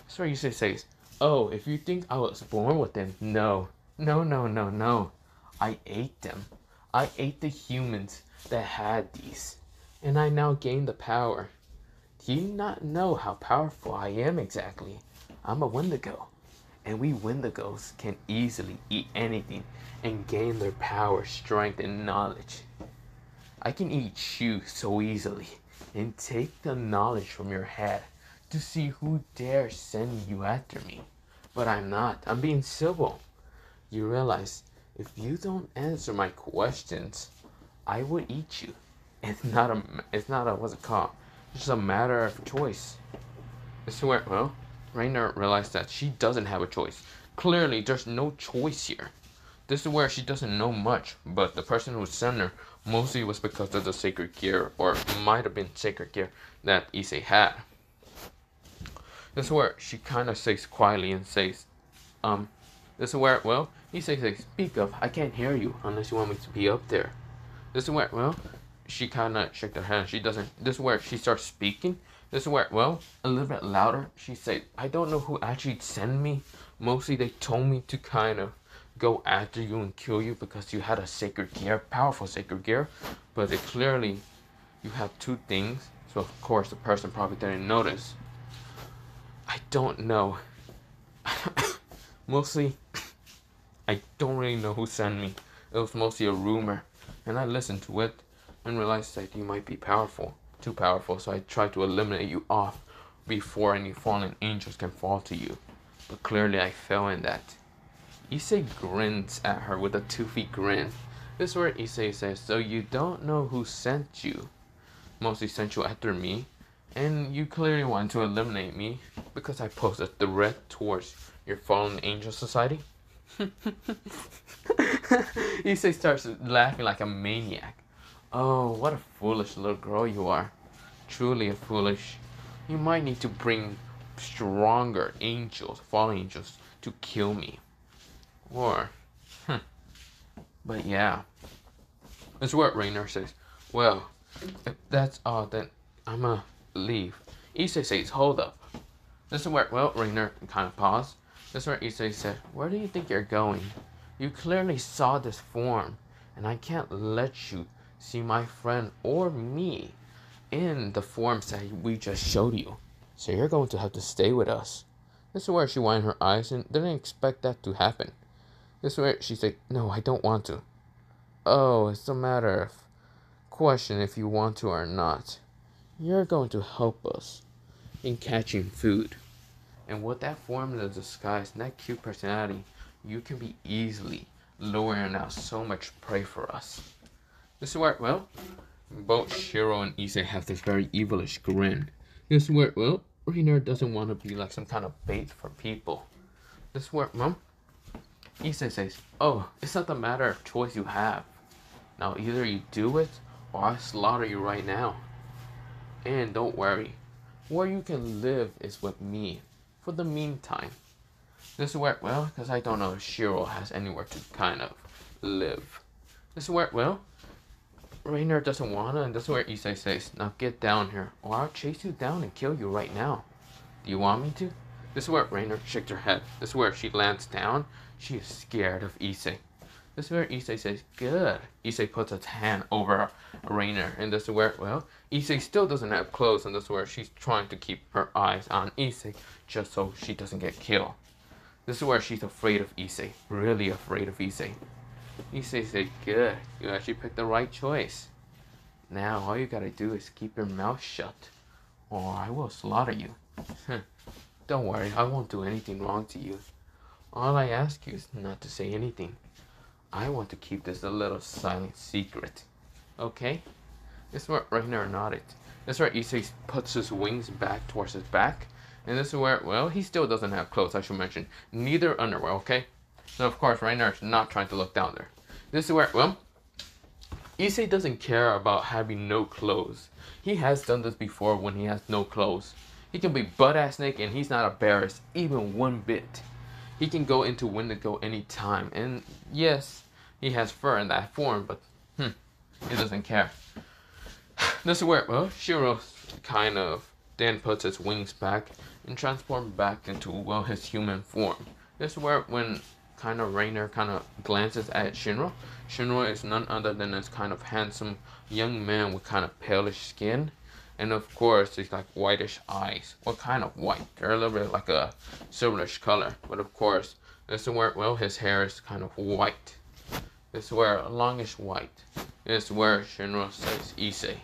So Issei says, oh, if you think I was born with them, no. I ate them. I ate the humans that had these. And I now gained the power. Do you not know how powerful I am exactly? I'm a Wendigo. And we Wendigos can easily eat anything and gain their power, strength, and knowledge. I can eat you so easily and take the knowledge from your head to see who dares send you after me. But I'm not. I'm being civil. You realize if you don't answer my questions, I would eat you. It's not a, what's it called? It's just a matter of choice. This is where, well, Rainer realized that she doesn't have a choice. Clearly, there's no choice here. This is where she doesn't know much, but the person who sent her mostly was because of the sacred gear, or might have been sacred gear that Issei had. This is where she kind of says quietly and says, this is where, well, Issei says, speak up, I can't hear you unless you want me to be up there. This is where, well, she kind of shook her hand. She doesn't, this is where she starts speaking. This is where, well, a little bit louder, she said, I don't know who actually sent me. Mostly they told me to kind of go after you and kill you because you had a sacred gear, powerful sacred gear. But it clearly, you have two things. So of course the person probably didn't notice. I don't know. Mostly, I don't really know who sent me. It was mostly a rumor. And I listened to it and realized that you might be powerful. Too powerful, so I tried to eliminate you off before any fallen angels can fall to you. But clearly I fell in that. Issei grins at her with a toothy grin. This is where Issei says, so you don't know who sent you. Mostly sent you after me. And you clearly want to eliminate me because I posed a threat towards your fallen angel society. Issei starts laughing like a maniac. Oh, what a foolish little girl you are. Truly a foolish. You might need to bring stronger angels, fallen angels, to kill me. Or, but yeah. That's what Rainer says. Well, if that's all, then I'ma leave. Issei says, hold up. This is where, well, Rainer kind of paused. This is where Issei said, where do you think you're going? You clearly saw this form, and I can't let you see my friend or me in the forms that we just showed you. So you're going to have to stay with us. This is where she widened her eyes and didn't expect that to happen. This is where she said, no, I don't want to. Oh, it's a matter of question if you want to or not. You're going to help us in catching food. And with that form of disguise and that cute personality, you can be easily luring out so much prey for us. This is where, well, both Shiro and Issei have this very evilish grin. This is where, well, Rainer doesn't want to be like some kind of bait for people. This is where, Issei says, oh, it's not a matter of choice you have. Now either you do it, or I slaughter you right now. And don't worry, where you can live is with me, for the meantime. This is where, well, because I don't know if Shiro has anywhere to kind of live. This is where, well, Rainer doesn't wanna, and this is where Issei says, now get down here, or I'll chase you down and kill you right now. Do you want me to? This is where Rainer shakes her head. This is where she lands down. She is scared of Issei. This is where Issei says, good. Issei puts his hand over Rainer, and this is where, well, Issei still doesn't have clothes, and this is where she's trying to keep her eyes on Issei, just so she doesn't get killed. This is where she's afraid of Issei, really afraid of Issei. Issei said, good, you actually picked the right choice. Now all you gotta do is keep your mouth shut, or I will slaughter you. Don't worry, I won't do anything wrong to you. All I ask you is not to say anything. I want to keep this a little silent secret. Okay? This is where Rainer nodded. This is where Issei puts his wings back towards his back. And this is where, well, he still doesn't have clothes, I should mention. Neither underwear, okay? So of course, Rainer is not trying to look down there. This is where, well, Issei doesn't care about having no clothes. He has done this before when he has no clothes. He can be butt-ass naked and he's not embarrassed even one bit. He can go into Wendigo anytime. And yes, he has fur in that form, but he doesn't care. This is where, well, Shiro kind of then puts his wings back and transforms back into, well, his human form. This is where when kind of Rainer kind of glances at Shinro. Shinro is none other than this kind of handsome young man with kind of palish skin. And of course, it's like whitish eyes. What kind of white? They're a little bit like a silverish color. But of course, this is where, well, his hair is kind of white. This is where longish white. This is where Shinra says Issei.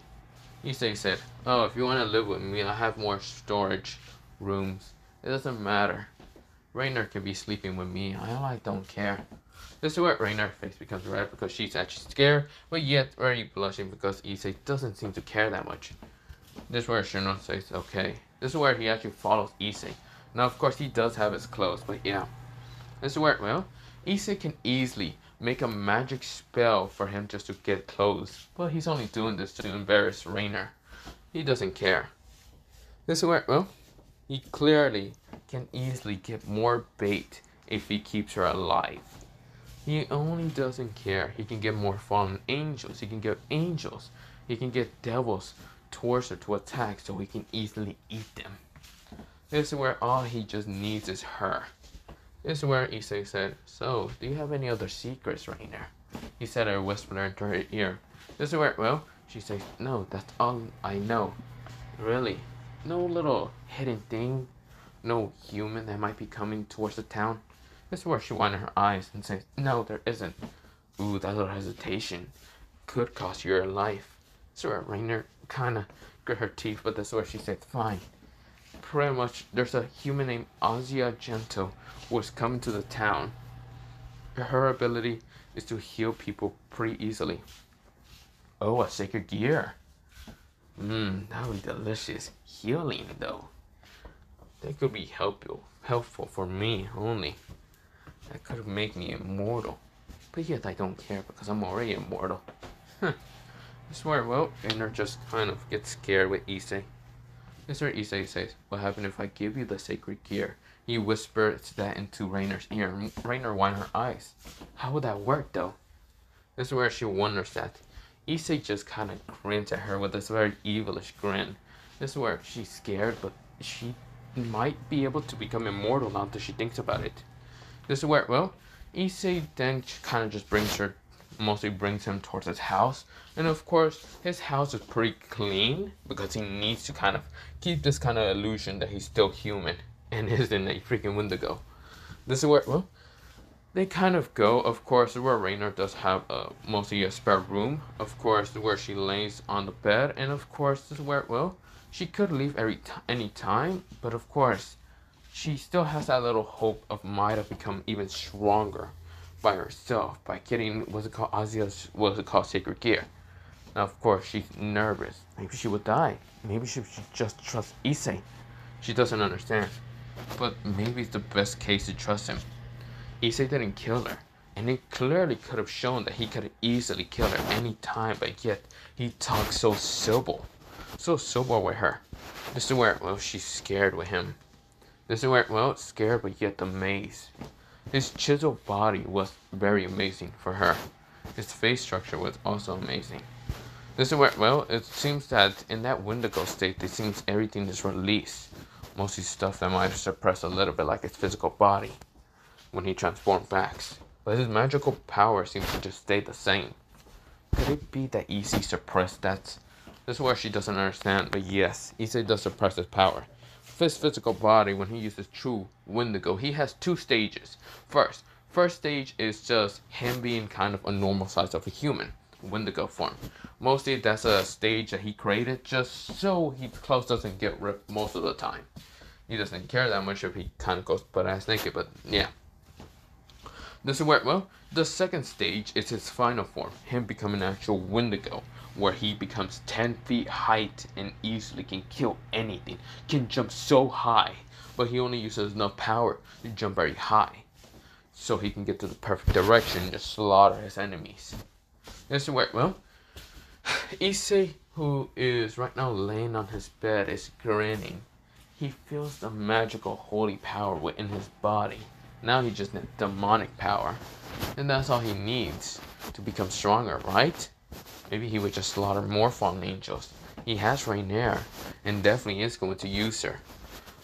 Issei said, oh, if you want to live with me, I have more storage rooms. It doesn't matter. Rainer can be sleeping with me. I don't care. This is where Rainer's face becomes red because she's actually scared, but yet very blushing because Issei doesn't seem to care that much. This is where Shinra says, okay. This is where he actually follows Issei. Now, of course, he does have his clothes, but yeah. This is where, well, Issei can easily make a magic spell for him just to get clothes. But he's only doing this to embarrass Rainer. He doesn't care. This is where, well, he clearly can easily get more bait if he keeps her alive. He only doesn't care. He can get more fallen angels. He can get angels. He can get devils towards her to attack so he can easily eat them. This is where all he just needs is her. This is where Issei said, so, do you have any other secrets, Rainer? He said I whispered into her ear. This is where, well, she says, no, that's all I know. Really? No little hidden thing? No human that might be coming towards the town? This is where she winded her eyes and says, no, there isn't. Ooh, that little hesitation could cost you your life. This is where Rainer kind of grit her teeth, but this is where she said, fine. Pretty much, there's a human named Azia Gento who is coming to the town. Her ability is to heal people pretty easily. Oh, a sacred gear. That would be delicious. Healing, though. That could be helpful for me only. That could make me immortal. But yet I don't care because I'm already immortal. I swear, well, Rainer just kind of gets scared with Issei. This is where Issei says, what happens if I give you the sacred gear? He whispers that into Rainer's ear. Rainer winds her eyes. How would that work, though? This is where she wonders that. Issei just kind of grins at her with this very evilish grin. This is where she's scared, but she might be able to become immortal now that she thinks about it. This is where, well, Issei then kind of just mostly brings him towards his house. And of course, his house is pretty clean because he needs to kind of keep this kind of illusion that he's still human and isn't a freaking Wendigo. This is where, well, they kind of go, of course, where Rainer does have mostly a spare room. Of course, where she lays on the bed. And of course, this is where, well, she could leave any time. But of course, she still has that little hope of might have become even stronger by herself by getting what's it called sacred gear. Now of course she's nervous. Maybe she would die. Maybe she should just trust Issei. She doesn't understand. But maybe it's the best case to trust him. Issei didn't kill her, and it clearly could have shown that he could easily kill her any time, but yet he talks so civil with her. This is where, well, she's scared with him. This is where, well, scared but yet amazed. His chiseled body was very amazing for her. His face structure was also amazing. This is where, well, it seems that in that Wendigo state, it seems everything is released. Mostly stuff that might suppress a little bit like his physical body when he transformed back. But his magical power seems to just stay the same. Could it be that Issei suppressed that? This is where she doesn't understand, but yes, Issei does suppress his power. His physical body, when he uses true Wendigo, he has two stages. First stage is just him being kind of a normal size of a human, Wendigo form. Mostly that's a stage that he created just so his clothes doesn't get ripped most of the time. He doesn't care that much if he kind of goes butt-ass naked, but yeah. This is where, well, the second stage is his final form, him becoming an actual Wendigo, where he becomes 10 feet height and easily can kill anything, can jump so high, but he only uses enough power to jump very high, so he can get to the perfect direction and just slaughter his enemies. This is where, well, Issei, who is right now laying on his bed, is grinning. He feels the magical holy power within his body. Now he just needs demonic power, and that's all he needs to become stronger, right? Maybe he would just slaughter more fallen angels. He has Rainer, and definitely is going to use her.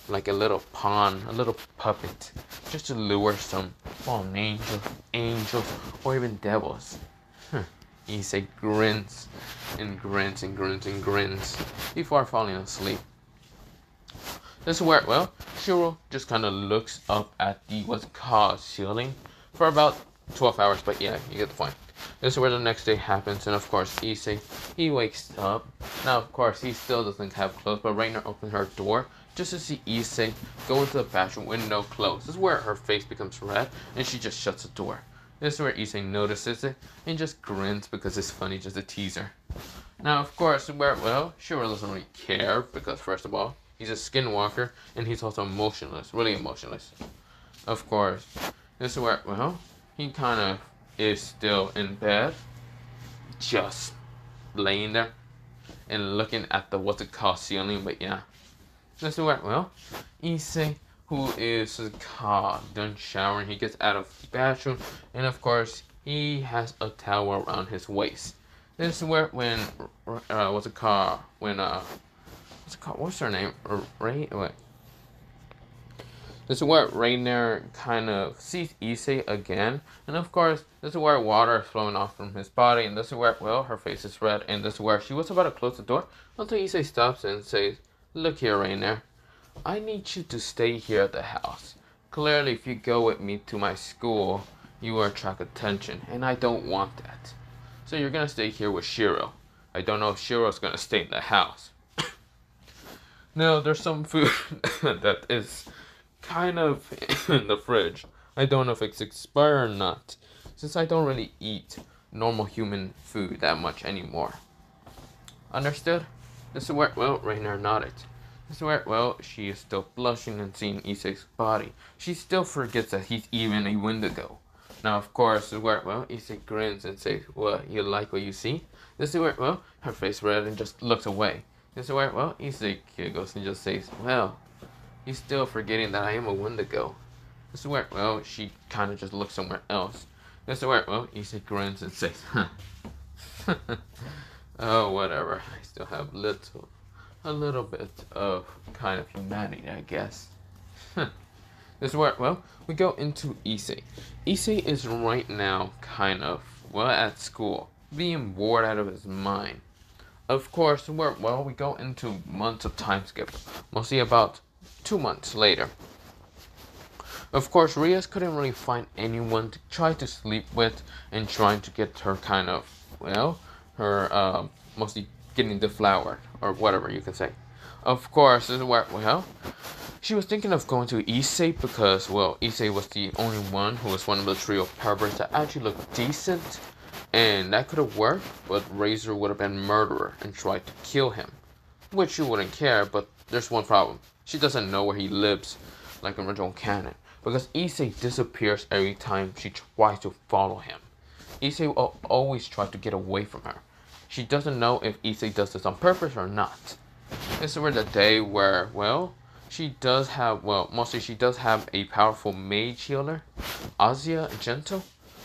Like a little pawn, a little puppet, just to lure some fallen angels, or even devils. Issei grins and grins and grins and grins before falling asleep. This is where, well, Shiro just kind of looks up at the what's it called ceiling for about 12 hours, but yeah, you get the point. This is where the next day happens, and of course, Issei, he wakes up. Now, of course, he still doesn't have clothes, but Reina opens her door just to see Issei go into the bathroom with no clothes. This is where her face becomes red, and she just shuts the door. This is where Issei notices it and just grins because it's funny just to tease her. Now, of course, where, well, Shiro doesn't really care because, first of all, he's a skinwalker and he's also emotionless, really emotionless. Of course, this is where, well, he kind of is still in bed, just laying there and looking at the what's it called ceiling. But yeah, this is where, well, Issei, who is done showering, he gets out of the bathroom, and of course he has a towel around his waist. This is where when what's her name? Ray. Wait. This is where Rainer kind of sees Issei again, and of course, this is where water is flowing off from his body, and this is where, well, her face is red, and this is where she was about to close the door until Issei stops and says, "Look here, Rainer, I need you to stay here at the house. Clearly, if you go with me to my school, you will attract attention, and I don't want that. So you're gonna stay here with Shiro. I don't know if Shiro's gonna stay in the house." Now, there's some food that is kind of in the fridge. I don't know if it's expired or not, since I don't really eat normal human food that much anymore. Understood? This is where, well, Rainer nodded. This is where, well, she is still blushing and seeing Issei's body. She still forgets that he's even a Wendigo. Now, of course, this is where, well, Issei grins and says, "What, you like what you see?" This is where, well, her face red and just looks away. This is where, well, Issei giggles and just says, "Well, he's still forgetting that I am a Wendigo." This is where, well, she kind of just looks somewhere else. This is where, well, Issei grins and says, "Huh." Oh, whatever. I still have a little bit of kind of humanity, I guess. This is where, well, we go into Issei. Issei is right now kind of, well, at school, being bored out of his mind. Of course, we go into months of time skip, mostly about 2 months later. Of course, Rias couldn't really find anyone to try to sleep with and trying to get her kind of, well, her mostly getting deflowered or whatever you can say. Of course, this is where, well, she was thinking of going to Issei because, well, Issei was the only one who was one of the trio of perverts that actually looked decent, and that could have worked, but Razor would have been murderer and tried to kill him, which she wouldn't care, but there's one problem. She doesn't know where he lives, like in original canon, because Issei disappears every time she tries to follow him. Issei will always try to get away from her. She doesn't know if Issei does this on purpose or not. This is where the day where, well, she does have a powerful mage healer, Azia Gentle,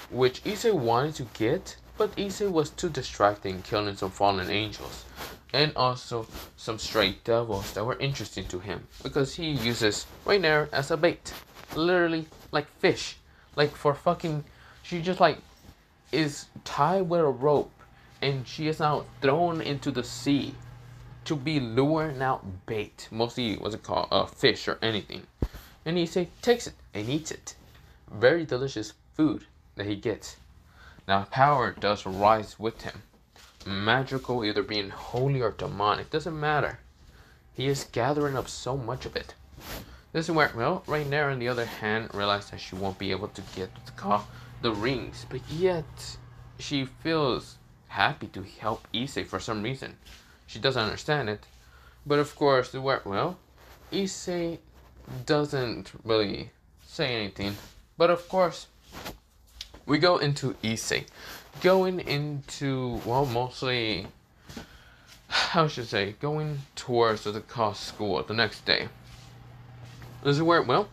which Issei wanted to get, but Issei was too distracting, killing some fallen angels, and also some stray devils that were interesting to him, because he uses Rainer as a bait, literally like fish, like for fucking, she just like is tied with a rope, and she is now thrown into the sea to be luring out bait, mostly fish or anything. And Issei takes it and eats it. Very delicious food that he gets. Now power does rise with him. Magical, either being holy or demonic, doesn't matter. He is gathering up so much of it. This is where, well, Rainer on the other hand realized that she won't be able to get the rings, but yet she feels happy to help Issei for some reason. She doesn't understand it, but of course, well, Issei doesn't really say anything. But of course, we go into Issei, going into, well, mostly, going towards the school the next day. This is where, well,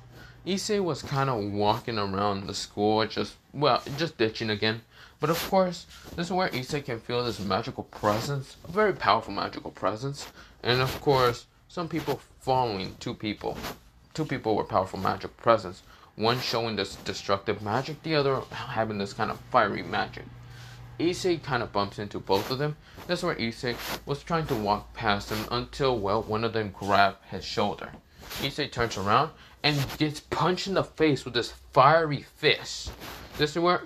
Issei was kind of walking around the school, just ditching again. But of course, this is where Issei can feel this magical presence, a very powerful magical presence. And of course, some people following two people. Two people were powerful magic presence. One showing this destructive magic, the other having this kind of fiery magic. Issei kind of bumps into both of them. That's where Issei was trying to walk past them until, well, one of them grabbed his shoulder. Issei turns around and gets punched in the face with this fiery fist. This is where,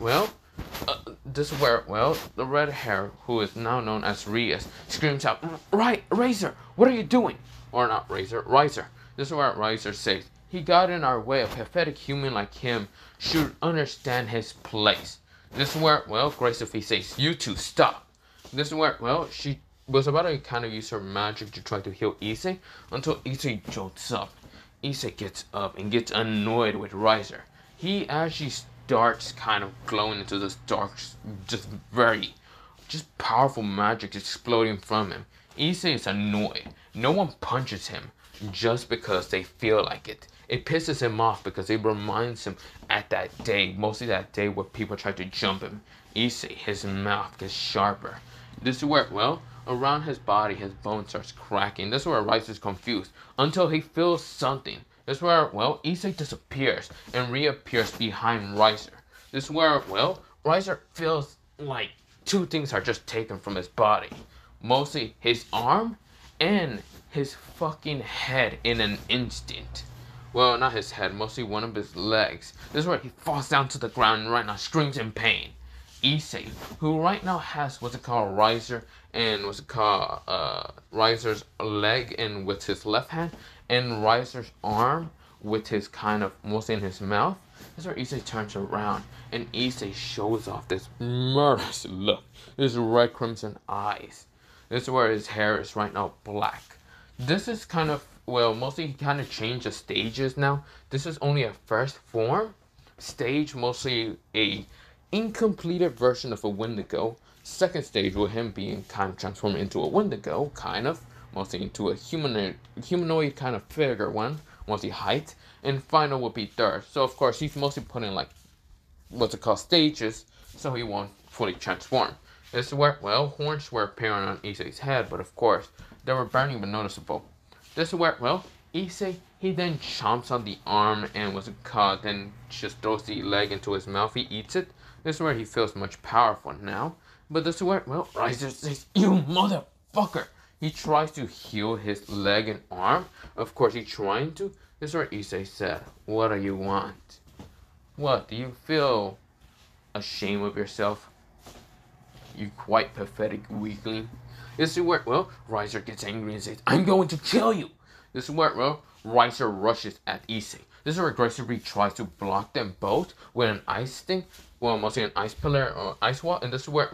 the red hair, who is now known as Rias, screams out, "Right, Razor, what are you doing?" Or not Razor, Riser. This is where Riser says, "He got in our way. A pathetic human like him should understand his place." This is where, Grace of says, "You two, stop." This is where, she was about to kind of use her magic to try to heal Issei until Issei jolts up. Issei gets up and gets annoyed with Riser. He actually starts kind of glowing into this dark, just powerful magic exploding from him. Issei is annoyed. No one punches him just because they feel like it. It pisses him off because it reminds him mostly that day where people tried to jump him. Issei, his mouth gets sharper. This is where, around his body, his bone starts cracking. This is where Rice is confused until he feels something. This is where, Issei disappears and reappears behind Riser. This is where, Riser feels like two things are just taken from his body. Mostly his arm and his fucking head in an instant. Well, not his head, mostly one of his legs. This is where he falls down to the ground and right now screams in pain. Issei, who right now has Riser and Riser's leg and with his left hand and Riser's arm with his kind of mostly in his mouth. This is where Issei turns around and Issei shows off this murderous look, his red crimson eyes. This is where his hair is right now black. This is kind of, mostly he kind of changed the stages now. This is only a first form stage, mostly a incompleted version of a Wendigo. Second stage with him being kind of transformed into a Wendigo, mostly into a humanoid kind of figure one, mostly height. And final will be third. So of course he's mostly putting stages, so he won't fully transform. This is where, horns were appearing on Issei's head, but of course, they were barely even noticeable. This is where, Issei, he then chomps on the arm and then just throws the leg into his mouth. He eats it. This is where he feels much powerful now. But this is where, Riser says, "You motherfucker!" He tries to heal his leg and arm. Of course, he's trying to. This is where Issei said, "What do you want?" "What, do you feel ashamed of yourself? You quite pathetic weakling." This is where, Riser gets angry and says, "I'm going to kill you." This is where, Riser rushes at Issei. This is where aggressively tries to block them both with an ice thing. Mostly an ice pillar or ice wall. And this is where,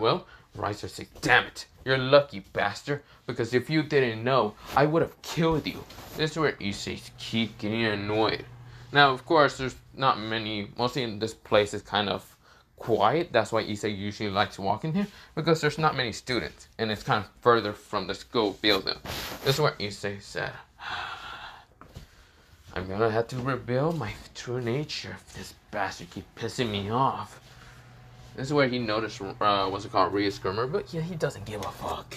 Riser says, "Damn it, you're lucky, bastard. Because if you didn't know, I would have killed you." This is where Issei keeps getting annoyed. Now, of course, there's not many. Mostly in this place is kind of quiet. That's why Issei usually likes walking here, because there's not many students and it's kind of further from the school building. This is where Issei said, "I'm gonna have to reveal my true nature if this bastard keeps pissing me off." This is where he noticed Rhea Skirmer, but yeah, he doesn't give a fuck.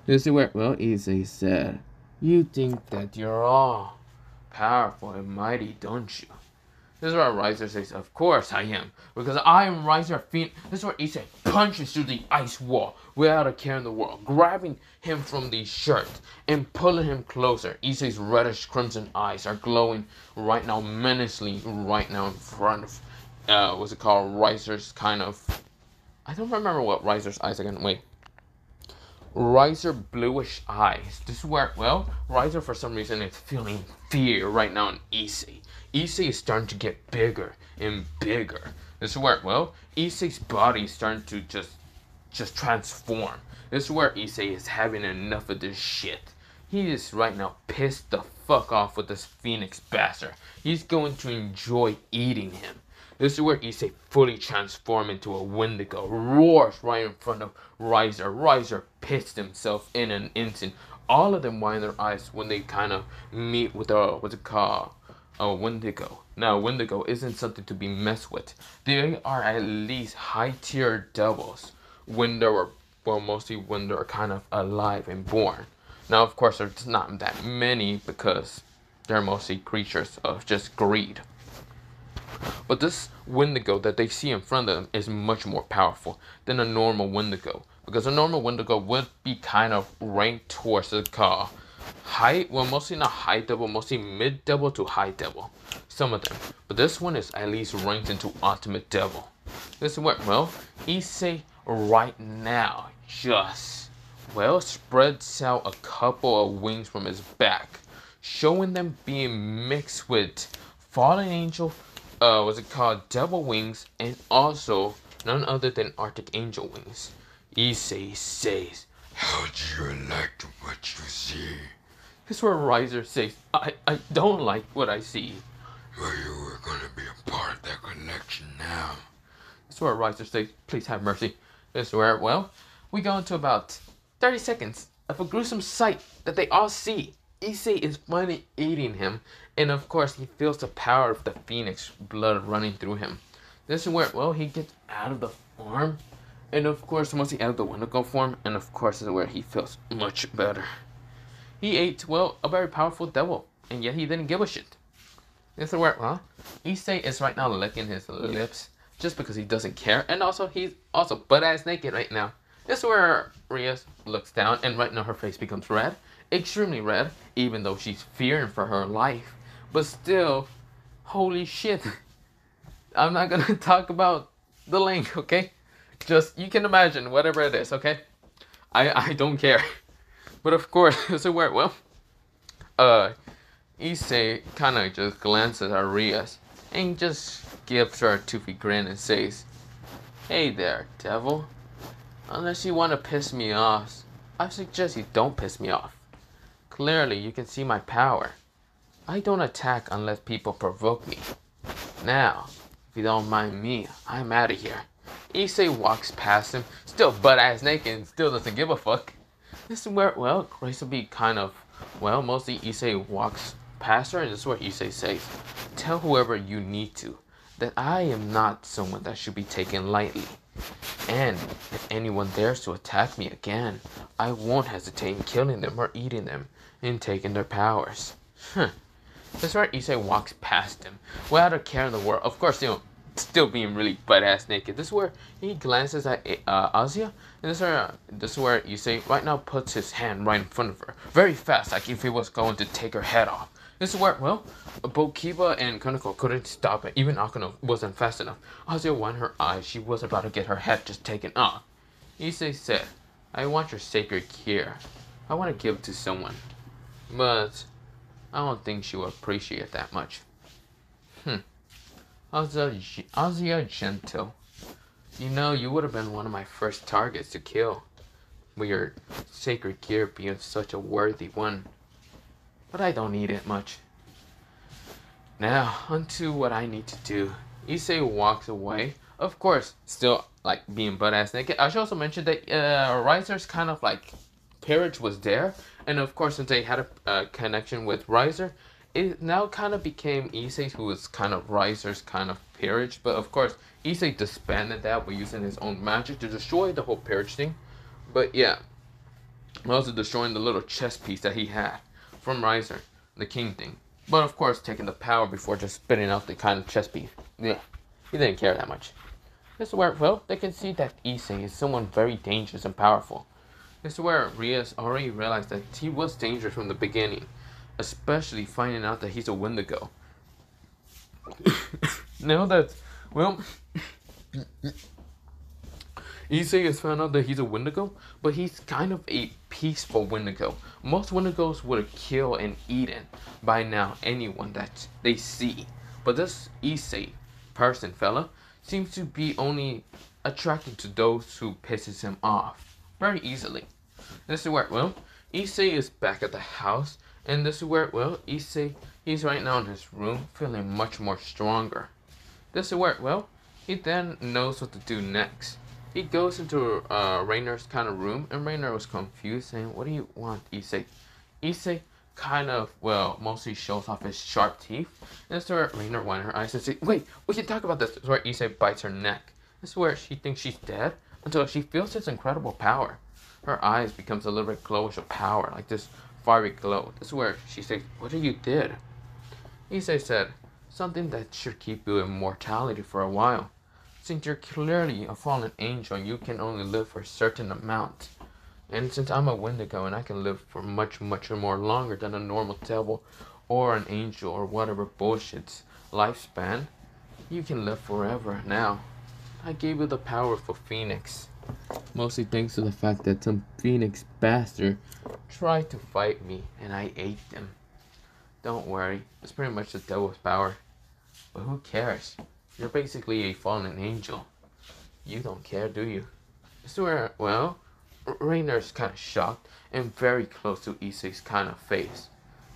This is where, Issei said, "You think that you're all powerful and mighty, don't you?" This is where Riser says, "Of course I am, because I am Riser Phoenix." This is where Issei punches through the ice wall without a care in the world, grabbing him from the shirt and pulling him closer. Issei's reddish crimson eyes are glowing right now menacingly right now in front of, Riser's kind of, I don't remember what Riser's eyes again, wait. Riser bluish eyes. This is where, Riser for some reason is feeling fear right now in Issei. Issei is starting to get bigger and bigger. This is where, Issei's body is starting to just transform. This is where Issei is having enough of this shit. He is right now pissed the fuck off with this Phoenix bastard. He's going to enjoy eating him. This is where Issei fully transforms into a Wendigo, roars right in front of Riser. Riser pissed himself in an instant. All of them wind their eyes when they kind of meet with a Wendigo. Now, Wendigo isn't something to be messed with. They are at least high-tier devils when they were, mostly when they're kind of alive and born. Now, of course, there's not that many because they're mostly creatures of just greed. But this Wendigo that they see in front of them is much more powerful than a normal Wendigo. Because a normal Wendigo would be kind of ranked towards the car. High, well, mostly not high devil, mostly mid devil to high devil. Some of them. But this one is at least ranked into ultimate devil. This is what, well, Issei right now just, well, spreads out a couple of wings from his back, showing them being mixed with fallen angel, what's it called, devil wings, and also none other than Arctic angel wings. Issei says, "How do you like what you see?" This is where Riser says, I don't like what I see. Well, you were gonna be a part of that collection now. This is where Riser says, "Please have mercy." This is where, well, we go into about 30 seconds of a gruesome sight that they all see. Issei is finally eating him, and of course he feels the power of the phoenix blood running through him. This is where, well, he gets out of the form, and of course once he out of the Wendigo form, and of course this is where he feels much better. He ate, well, a very powerful devil, and yet he didn't give a shit. This is where, well, Issei is right now licking his lips just because he doesn't care, and also he's also butt-ass naked right now. This is where Rhea looks down, and right now her face becomes red, extremely red, even though she's fearing for her life. But still, holy shit. I'm not gonna talk about the link, okay? Just, you can imagine, whatever it is, okay? I don't care. But of course, this is where, well, Issei kind of just glances at Rias and just gives her a toothy grin and says, "Hey there, devil. Unless you want to piss me off, I suggest you don't piss me off. Clearly, you can see my power. I don't attack unless people provoke me. Now, if you don't mind me, I'm out of here." Issei walks past him, still butt-ass naked and still doesn't give a fuck. This is where, well, Grace will be kind of, well, mostly Issei walks past her, and this is where Issei says, "Tell whoever you need to that I am not someone that should be taken lightly. And if anyone dares to attack me again, I won't hesitate in killing them or eating them and taking their powers." This is where Issei walks past him without a care in the world. Of course, you know, still being really butt-ass naked. This is where he glances at Azia, and this is where Issei right now puts his hand right in front of her, very fast, like if he was going to take her head off. This is where, well, both Kiba and Kaneko couldn't stop it. Even Akano wasn't fast enough. Azia won her eyes. She was about to get her head just taken off. Issei said, "I want your sacred gear. I want to give it to someone. But I don't think she will appreciate it that much." Azia Gentle. You know, you would have been one of my first targets to kill, with your sacred gear being such a worthy one. But I don't need it much. Now, onto what I need to do. Issei walks away. Of course, still, like, being butt-ass naked. I should also mention that Riser's kind of, like, peerage was there. And, of course, since they had a connection with Riser, it now kind of became Issei, who was kind of Riser's kind of peerage. But, of course, Issei disbanded that by using his own magic to destroy the whole peerage thing. But, yeah. Also destroying the little chess piece that he had from Riser, the king thing. But, of course, taking the power before just spitting out the kind of chess piece. Yeah, he didn't care that much. This is where, well, they can see that Issei is someone very dangerous and powerful. This is where Rias already realized that he was dangerous from the beginning. Especially finding out that he's a Wendigo. Now that, well, Issei has found out that he's a Wendigo, but he's kind of a peaceful Wendigo. Most Wendigos would have killed and eaten by now anyone that they see. But this Issei person, fella, seems to be only attracted to those who pisses him off very easily. This is where, well, Issei is back at the house. And this is where, well, Issei, he's right now in his room, feeling much more stronger. This is where, well, he then knows what to do next. He goes into Rainer's kind of room, and Rainer was confused, saying, "What do you want, Issei?" Issei kind of, well, mostly shows off his sharp teeth. And this is where Rainer winds her eyes and says, "Wait, we can talk about this." This is where Issei bites her neck. This is where she thinks she's dead until she feels his incredible power. Her eyes becomes a little bit glowish of power, like this fiery glow. This is where she says, "What did you did?" Issei said, something that should keep you in mortality for a while. Since you're clearly a fallen angel, you can only live for a certain amount. And since I'm a Wendigo and I can live for much, much more longer than a normal devil or an angel or whatever bullshit's lifespan, you can live forever now. I gave you the power of a phoenix. Mostly thanks to the fact that some phoenix bastard tried to fight me and I ate them. Don't worry, it's pretty much the devil's power. But who cares? You're basically a fallen angel. You don't care, do you? I swear, well, Rainer's kind of shocked and very close to Issei's kind of face.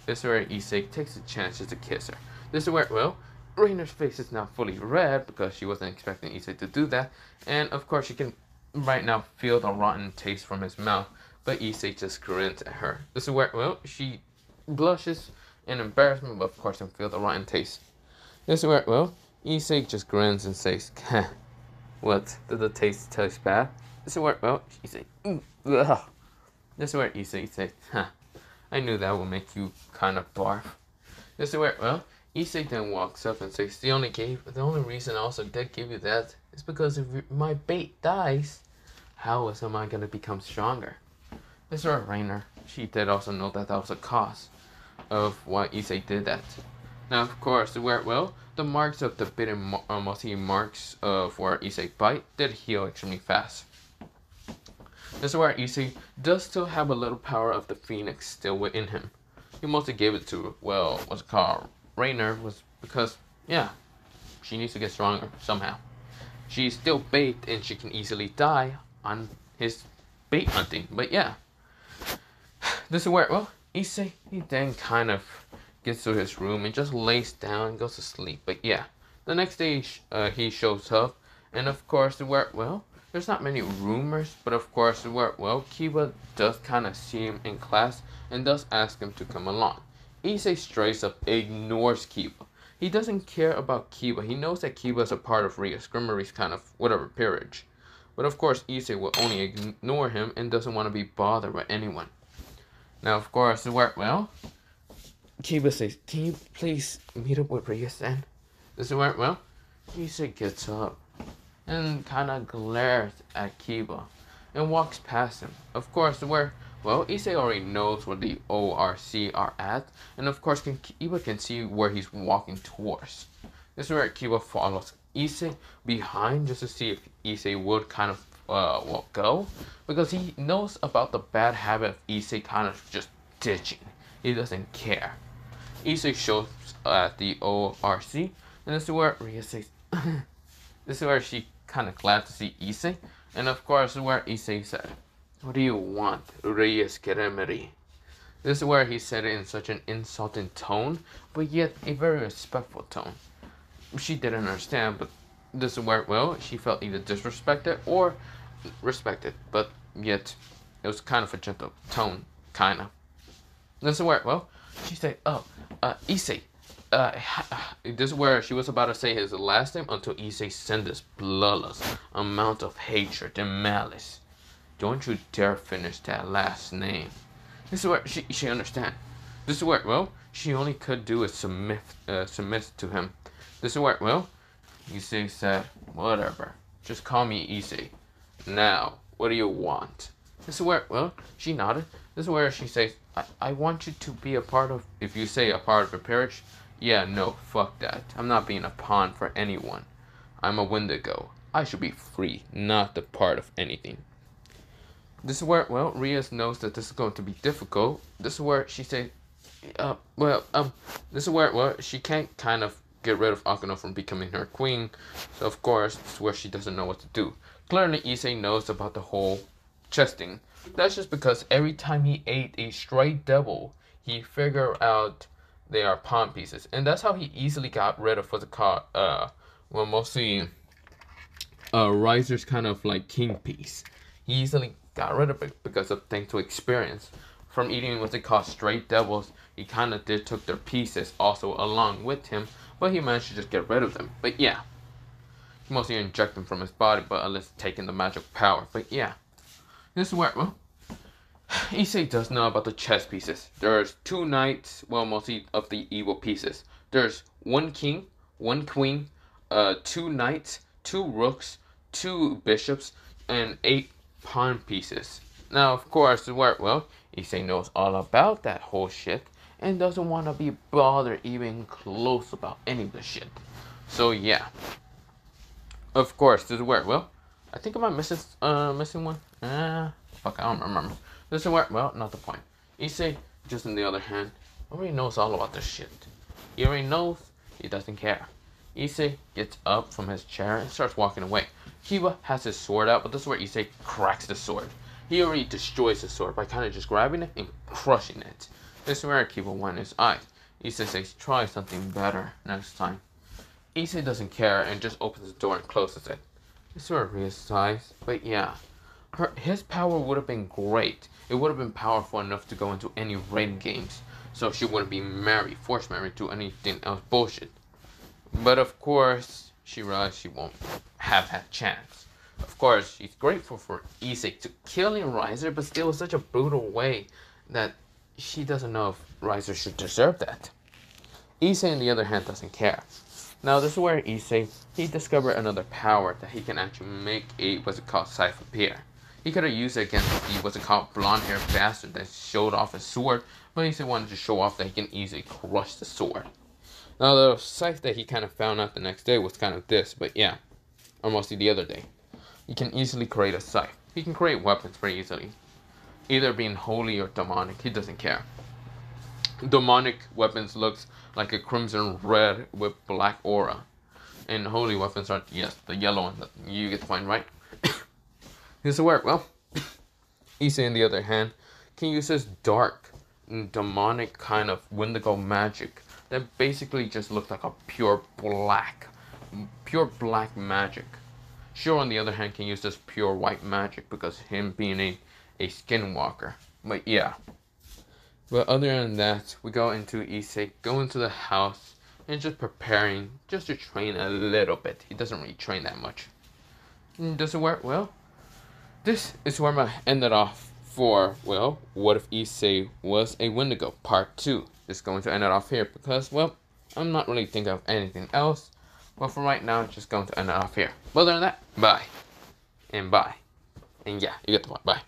This is where Issei takes a chance just to kiss her. This is where, well, Rainer's face is now fully red because she wasn't expecting Issei to do that. And of course, she can right now feel the rotten taste from his mouth. But Issei just grins at her. This is where, well, she blushes in embarrassment, but of course can feel the rotten taste. This is where, well, Issei just grins and says, what, did the taste bad? This is where, well, Issei, ugh. This is where Issei says, I knew that would make you kind of barf. This is where, well, Issei then walks up and says, the only reason I also did give you that is because if my bait dies, how am I going to become stronger? This is where Rainer, she did also know that was a cause of why Issei did that. Now, of course, where, well, the marks of the bitten marks of where Issei bite did heal extremely fast. This is where Issei does still have a little power of the phoenix still within him. He mostly gave it to, well, what's it called, Rainer, was because, yeah, she needs to get stronger somehow. She's still bait and she can easily die on his bait hunting, but yeah. This is where, well, Issei, he then kind of gets to his room and just lays down and goes to sleep. But yeah, the next day he shows up, and of course, where, well, there's not many rumors, but of course, where, well, Kiba does kind of see him in class and does ask him to come along. Issei straight up ignores Kiba. He doesn't care about Kiba. He knows that Kiba is a part of Rhea Scrimmery's kind of whatever peerage. But of course, Issei will only ignore him and doesn't want to be bothered by anyone. Now, of course, where, well, Kiba says, can you please meet up with Rhea then? This is where, well, Issei gets up and kind of glares at Kiba and walks past him. Of course, where, well, Issei already knows where the ORC are at, and of course, Kiba can see where he's walking towards. This is where Kiba follows Issei behind just to see if Issei would kind of well, go, because he knows about the bad habit of Issei kind of just ditching. He doesn't care. Issei shows at the ORC, and this is where Rhea says, this is where she kind of glad to see Issei, and of course where Issei said, what do you want, Rhea Scrimmery? This is where he said it in such an insulting tone, but yet a very respectful tone. She didn't understand, but this is where, well, she felt either disrespected or respected, but yet it was kind of a gentle tone, kind of. This is where, well, she said, Issei, this is where she was about to say his last name until Issei sent this bloodless amount of hatred and malice. Don't you dare finish that last name. This is where she understand. This is where, well, she only could do is submit to him. This is where, well, Issei said, whatever, just call me Issei. Now, what do you want? This is where, well, she nodded. This is where she says, I want you to be a part of, if you say a part of a peerage, yeah, no, fuck that. I'm not being a pawn for anyone. I'm a Wendigo. I should be free, not a part of anything. This is where, well, Rhea knows that this is going to be difficult. This is where she said, this is where, well, she can't kind of get rid of Akano from becoming her queen. So, of course, this is where she doesn't know what to do. Clearly, Issei knows about the whole chesting. That's just because every time he ate a stray devil, he figured out they are pawn pieces. And that's how he easily got rid of what's it called, well, mostly, Riser's kind of like king piece. He easily got rid of it because of thanks to experience. From eating what they call straight devils, he kind of took their pieces also along with him, but he managed to just get rid of them. But yeah, he mostly inject them from his body, but at least taking the magic power. But yeah, this is where, well, Issei does know about the chess pieces. There's two knights, well, mostly of the evil pieces. There's one king, one queen, 2 knights, 2 rooks, 2 bishops, and 8 pawn pieces. Now, of course, well, Issei knows all about that whole shit and doesn't want to be bothered even close about any of the shit. So yeah, of course, this is where, well, I think I might missing one. Fuck, I don't remember. This is where, well, not the point. Issei, just on the other hand, already knows all about this shit. He already knows, he doesn't care. Issei gets up from his chair and starts walking away. Kiba has his sword out, but this is where Issei cracks the sword. He already destroys the sword by kind of just grabbing it and crushing it. This is where Kiba won his eyes. Issei says, try something better next time. Issei doesn't care and just opens the door and closes it. This is where I realized, but yeah, his power would have been great. It would have been powerful enough to go into any raid games, so she wouldn't be forced married to anything else bullshit. But of course, she realized she won't have that chance. Of course, she's grateful for Issei to killing Riser, but still in such a brutal way that she doesn't know if Riser should deserve that. Issei, on the other hand, doesn't care. Now, this is where Issei, he discovered another power that he can actually make a, what's it called, scythe appear. He could have used it against the, what's it called, blonde-haired bastard that showed off his sword, but Issei wanted to show off that he can easily crush the sword. Now, the scythe that he kind of found out the next day was kind of this, but yeah, or mostly the other day. He can easily create a scythe. He can create weapons very easily. Either being holy or demonic, he doesn't care. Demonic weapons looks like a crimson red with black aura. And holy weapons are, yes, the yellow one that you get to find, right? This is where, well, Issei, on the other hand, can use this dark, demonic kind of Wendigo magic that basically just looks like a pure black magic. Sure, on the other hand, can use this pure white magic because him being a skinwalker. But yeah. But other than that, we go into Issei, go into the house, and just preparing just to train a little bit. He doesn't really train that much. Does it work? Well, this is where I ended off for, well, what if Issei was a Wendigo, part 2. Just going to end it off here because, well, I'm not really thinking of anything else. But for right now, just going to end it off here. But other than that, bye. And bye. And yeah, you get the point. Bye.